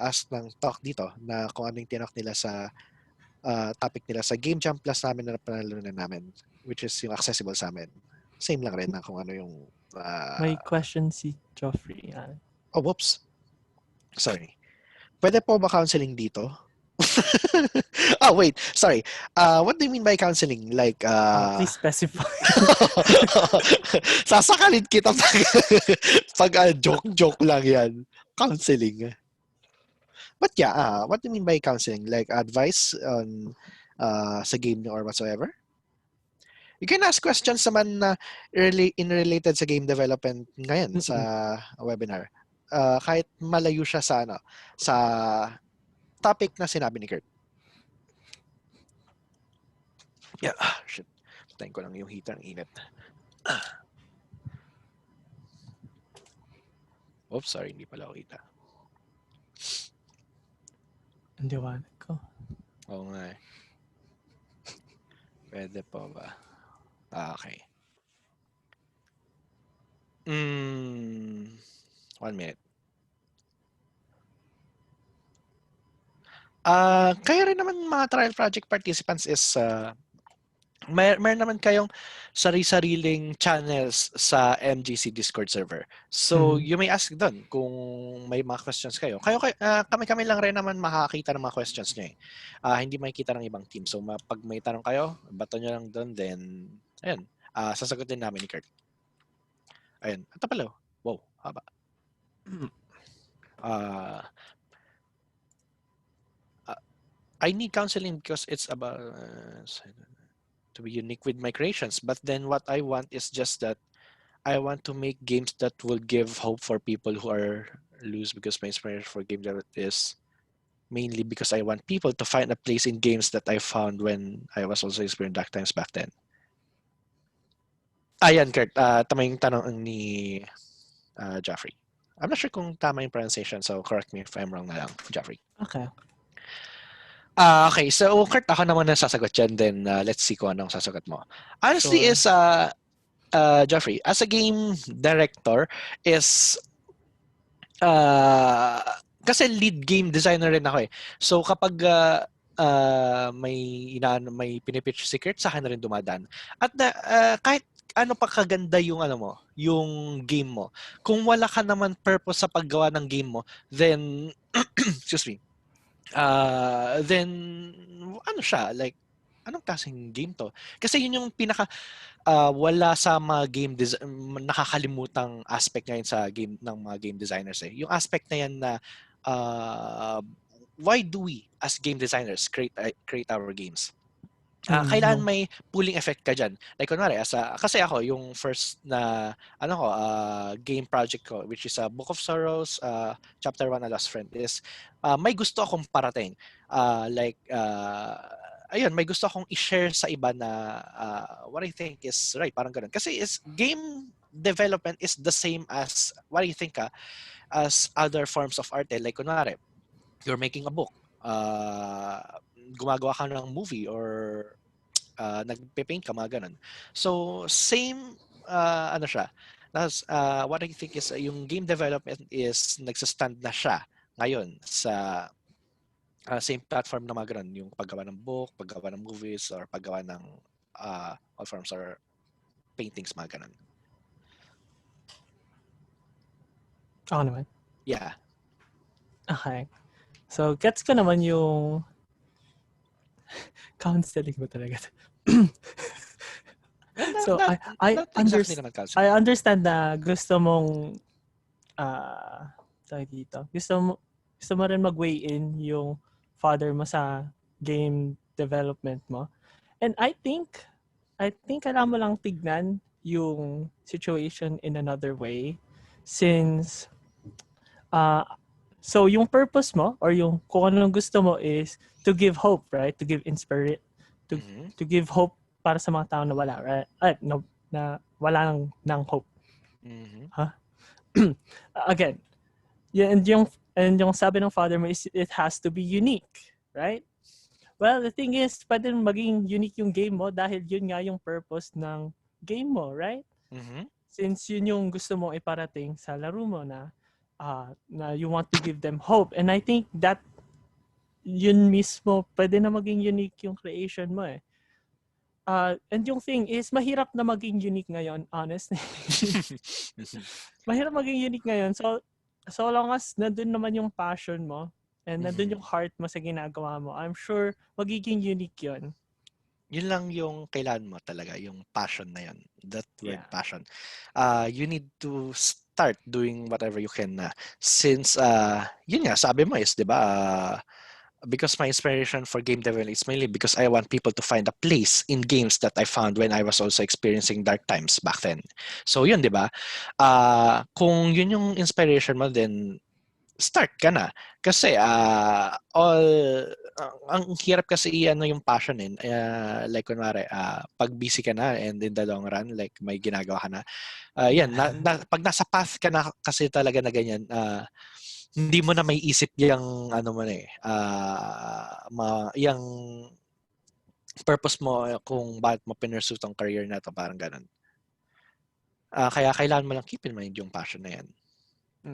ask ng talk dito na kung ano yung tinok nila sa topic nila sa Game Jam Plus namin na panalalunan namin, which is yung accessible sa amin. Same lang rin na kung ano yung may question si Joffrey. Oh, whoops. Sorry. Pwede po ba counseling dito? Wait. Sorry. What do you mean by counseling? Like, please specify. Sasakalin kita pag joke lang yan. Counseling. But yeah, what do you mean by counseling? Like advice on sa game or whatsoever? You can ask questions naman na related sa game development ngayon sa webinar. Kahit malayo siya sa sa topic na sinabi ni Kurt. Yeah, shit. Patayin ko lang yung heater, ang init. Oops, sorry, hindi pala ako kita. Ang diwanag ko. Oo nga eh. Pwede pa ba? Okay. 1 minute. Kayo rin naman mga trial project participants is mayroon naman kayong sari-sariling channels sa MGC Discord server. So, you may ask doon kung may mga questions kayo. Kami lang rin naman makakita ng mga questions nyo eh. Hindi makikita ng ibang team. So, pag may tanong kayo, bato nyo lang doon, then, ayun, sasagutin namin ni Kurt. Ayun. Ito pala. Wow, haba. I need counseling because it's about to be unique with my creations. But then what I want is just that I want to make games that will give hope for people who are loose because my inspiration for game development is mainly because I want people to find a place in games that I found when I was also experiencing dark times back then. Ayan, Kurt. Tama yung tanong ni Joffrey. I'm not sure kung tama yung pronunciation, so correct me if I'm wrong na lang, Joffrey. Okay. Okay, so Kurt, ako naman na sasagot dyan, then let's see kung anong sasagot mo. Honestly Sure. is, Joffrey, as a game director, is, kasi lead game designer rin ako eh. So kapag may pinipitch secret, sa akin na rin dumadaan. At kahit ano pa kaganda yung yung game mo, kung wala ka naman purpose sa paggawa ng game mo, then excuse me, then ano siya, like anong klaseng game to? Kasi yun yung pinaka wala sa mga nakakalimutang aspect ngayon sa game ng mga game designers eh. Yung aspect na yan na why do we as game designers create our games? Kailangan may pulling effect ka dyan. Like, kunwari, kasi ako, yung first na, game project ko, which is Book of Sorrows, Chapter 1, A Lost Friend, is may gusto akong parating. Ayun, may gusto akong i-share sa iba na what I think is right, parang ganun. Kasi game development is the same as, what I think, as other forms of art. Like, kunwari, you're making a book. Gumagawa ka ng movie or nagpe-paint ka, mga ganun. So, same, siya. What I think is yung game development is nagsastand na siya ngayon sa same platform na mga ganun. Yung paggawa ng book, paggawa ng movies, or paggawa ng all forms or paintings, mga ganun. Ako naman? Yeah. Okay. So, gets ko naman yung counseling mo talaga. So, I understand na gusto mong gusto mo rin mag-weigh in yung father mo sa game development mo. And I think kailangan mo lang tignan yung situation in another way since so yung purpose mo or yung kung anong gusto mo is to give hope, right? To give to give hope para sa mga tao na wala, right? Na wala ng hope. Mm-hmm. Huh? Again, and yung sabi ng father mo is it has to be unique, right? Well, the thing is, pwede maging unique yung game mo dahil yun nga yung purpose ng game mo, right? Mm-hmm. Since yun yung gusto mo iparating sa laro mo na you want to give them hope. And I think that yun mismo, pwede na maging unique yung creation mo eh. And yung thing is, mahirap na maging unique ngayon, honestly. Mahirap maging unique ngayon. So long as nandun naman yung passion mo and nandun yung heart mo sa ginagawa mo, I'm sure magiging unique yun. Yun lang yung kailangan mo talaga, yung passion na yun. That word, passion. You need to start doing whatever you can na. Since, yun nga, sabi mo is, di ba, because my inspiration for game development is mainly because I want people to find a place in games that I found when I was also experiencing dark times back then. So yun, di ba? Kung yun yung inspiration mo, then start ka na. Kasi ang hirap kasi yung passion eh. Like kunwari, pag busy ka na and in the long run, like may ginagawa ka na, yan, pag nasa path ka na kasi talaga na ganyan, hindi mo na may isip yung yung purpose mo kung bakit mo pinursue tong career na to, parang ganun. Kaya kailangan mo lang keep in mind yung passion na yan.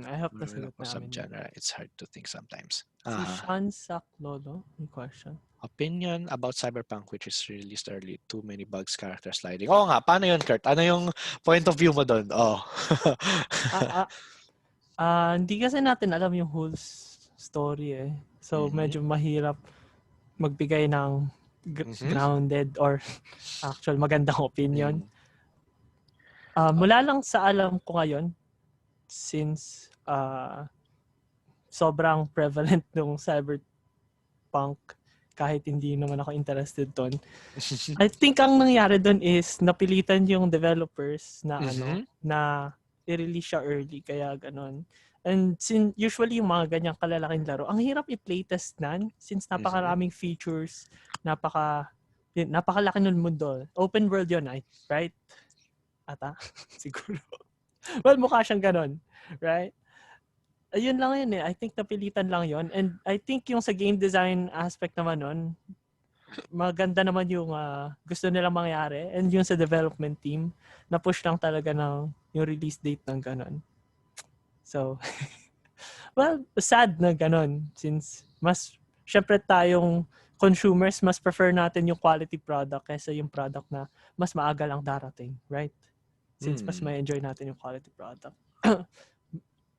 I hope nasagot namin. Subgenre, it's hard to think sometimes. Si Sean Saclolo, may question. Opinion about Cyberpunk which is released early. Too many bugs, character sliding. Oo nga, paano yun, Kurt? Ano yung point of view mo doon? Hindi kasi natin alam yung whole story eh. So medyo mahirap magbigay ng grounded or actual magandang opinion. Mula lang sa alam ko ngayon, since sobrang prevalent ng Cyberpunk kahit hindi naman ako interested doon. I think ang nangyari doon is napilitan yung developers na i-release siya early, kaya ganon. And usually yung mga ganyang kalalaking laro, ang hirap i-playtest nan since napakaraming features, napakalaki ng mundo. Open world yun, right? Ata? Siguro. Well, mukha siyang ganon, right? Ayun lang yun I think napilitan lang yun. And I think yung sa game design aspect naman nun, maganda naman yung gusto nilang mangyari. And yung sa development team, na-push lang talaga ng yung release date ng ganon. So, well, sad na ganon. Since syempre tayong consumers, mas prefer natin yung quality product kaysa yung product na mas maaga lang darating, right? Since mas may enjoy natin yung quality product.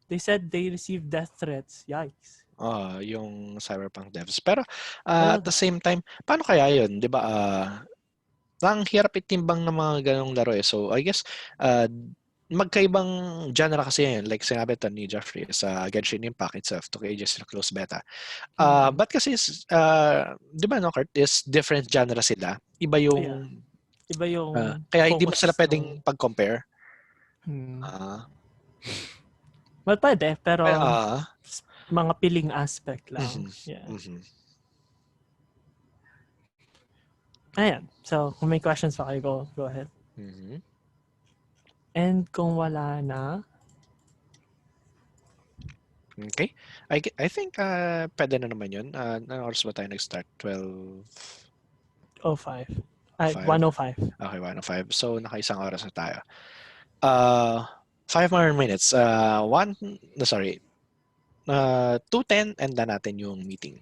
They said they received death threats. Yikes. Yung Cyberpunk devs. Pero at the same time, paano kaya yun? Di ba? Ang hirap itimbang ng mga ganong laro So, I guess, magkaibang genre kasi yan. Like sinabi ito ni Jeffrey sa Genshin Impact itself, 2K ages na close beta. But kasi, di ba no, Kurt, is different genre sila. Iba yung... Iba yung... kaya hindi mo sila pwedeng pag-compare. Well, pwede, pero mga piling aspect lang. Yeah. Ayan. So, kung may questions pa kayo, go ahead. And kung wala na... Okay. I think pwede na naman yun. Anong oras ba tayo nag-start? 12:05. 1:05. Okay, 1:05. So, naka-isang oras na tayo. 5 more minutes. 2:10 and then natin yung meeting.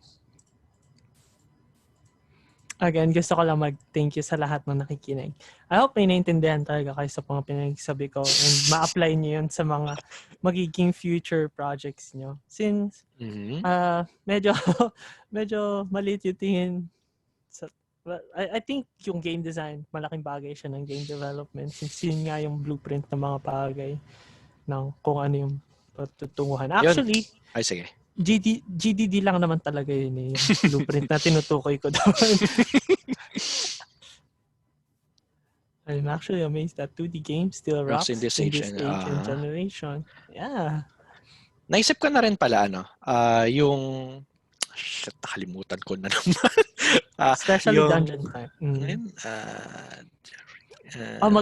Again, gusto ko lang mag-thank you sa lahat ng nakikinig. I hope may naintindihan talaga kayo sa mga pinagsabi ko and ma-apply niyo yun sa mga magiging future projects niyo. Since medyo maliit yung tingin. I think yung game design, malaking bagay siya ng game development. Since yun nga yung blueprint ng mga bagay ng kung ano yung patutunguhan. Actually, sige. GDD lang naman talaga yun yung blueprint na tinutukoy ko doon. I'm actually amazed that 2D games still rocks in this age and generation. Yeah. Naisip ko na rin pala, yung... Shit, nakalimutan ko na naman. Especially Dungeon Time.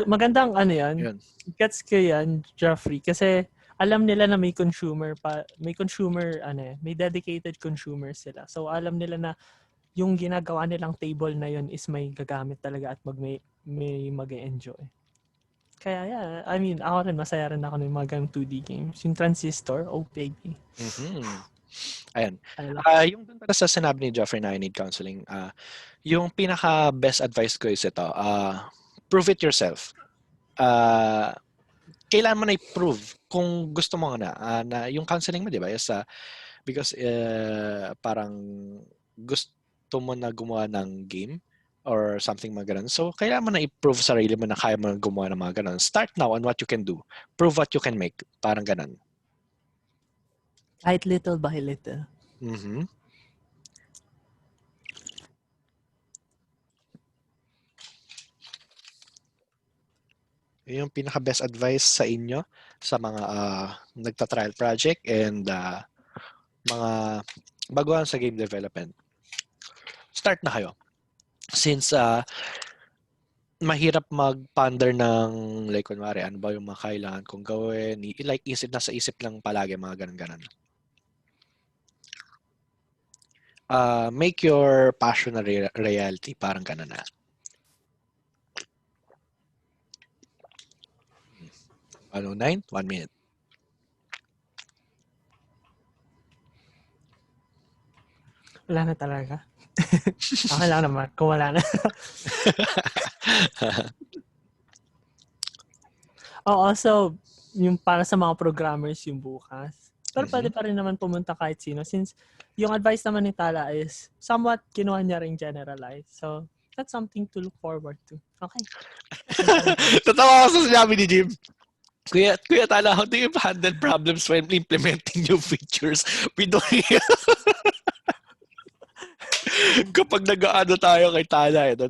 Magandang yan. Gets ko yan, Jeffrey, kasi alam nila na may dedicated consumer sila. So alam nila na yung ginagawa nilang table na yun is may gagamit talaga at may mag-enjoy. Kaya yeah, I mean, ako rin masaya rin ako ng mga 2D games. Yung Transistor, oh baby. Ayan. Yung dun pala sa sinabi ni Jeffrey na I need counseling, yung pinaka best advice ko is ito, prove it yourself. Kailangan mo na i-prove kung gusto mo na yung counseling mo, di ba? Is, because parang gusto mo na gumawa ng game or something mga ganun. So, kailangan mo na i-prove sarili mo na kaya mo na gumawa ng mga ganun. Start now on what you can do. Prove what you can make. Parang ganun. Kahit little by little. Yung pinaka-best advice sa inyo sa mga nagta-trial project and mga baguhan sa game development. Start na kayo. Since mahirap mag-ponder ng like kunwari, ano ba yung mga kailangan kong gawin? Like nasa isip lang palagi mga ganun-ganun. Make your passion a reality. Parang ganun na. Ano, 1 minute. Wala na talaga. Okay lang naman. Kung wala na. Also, yung para sa mga programmers yung bukas. Pero pwede pa rin naman pumunta kahit sino since yung advice naman ni Tala is somewhat kinuha niya ring generalized. So, that's something to look forward to. Okay. Tatawa ako sa sinabi ni Jim. Kuya Tala, how do you handle problems when implementing new features? We don't... Kapag nag-aano tayo kay Tala, no,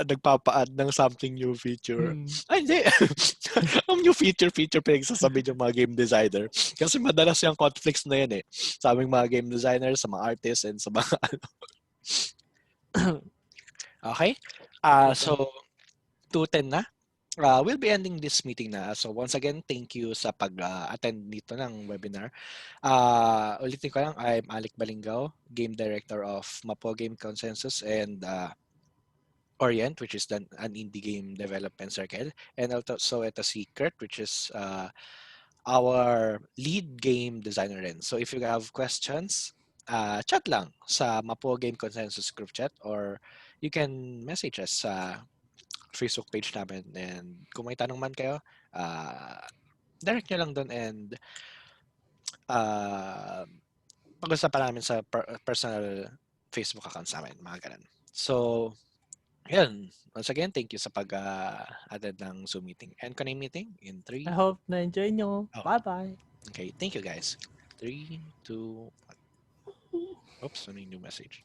nagpapa-add ng something new feature. Ay, hindi. Ang new feature pinagsasabi ng mga game designer. Kasi madalas yung conflicts na yan eh. Sa aming mga game designers, sa mga artists, and sa mga ano. Okay? So, 2:10 na. We'll be ending this meeting na. So once again, thank you sa pag-attend dito ng webinar. Ulitin ko lang, I'm Alec Balingao, Game Director of Mapo Game Consensus and Orient, which is an indie game development circle. And also ito si Kurt, which is our lead game designer rin. So if you have questions, chat lang sa Mapo Game Consensus group chat or you can message us sa Facebook page namin, and kung may tanong man kayo, direct nyo lang doon and pag-usapan namin sa personal Facebook accounts namin, mga ganun. So, yun. Once again, thank you sa pag-attend ng Zoom meeting. And ko na yung meeting in 3. I hope na-enjoy nyo. Oh. Bye-bye. Okay, thank you guys. 3, 2, 1. Oops, ano yung new message?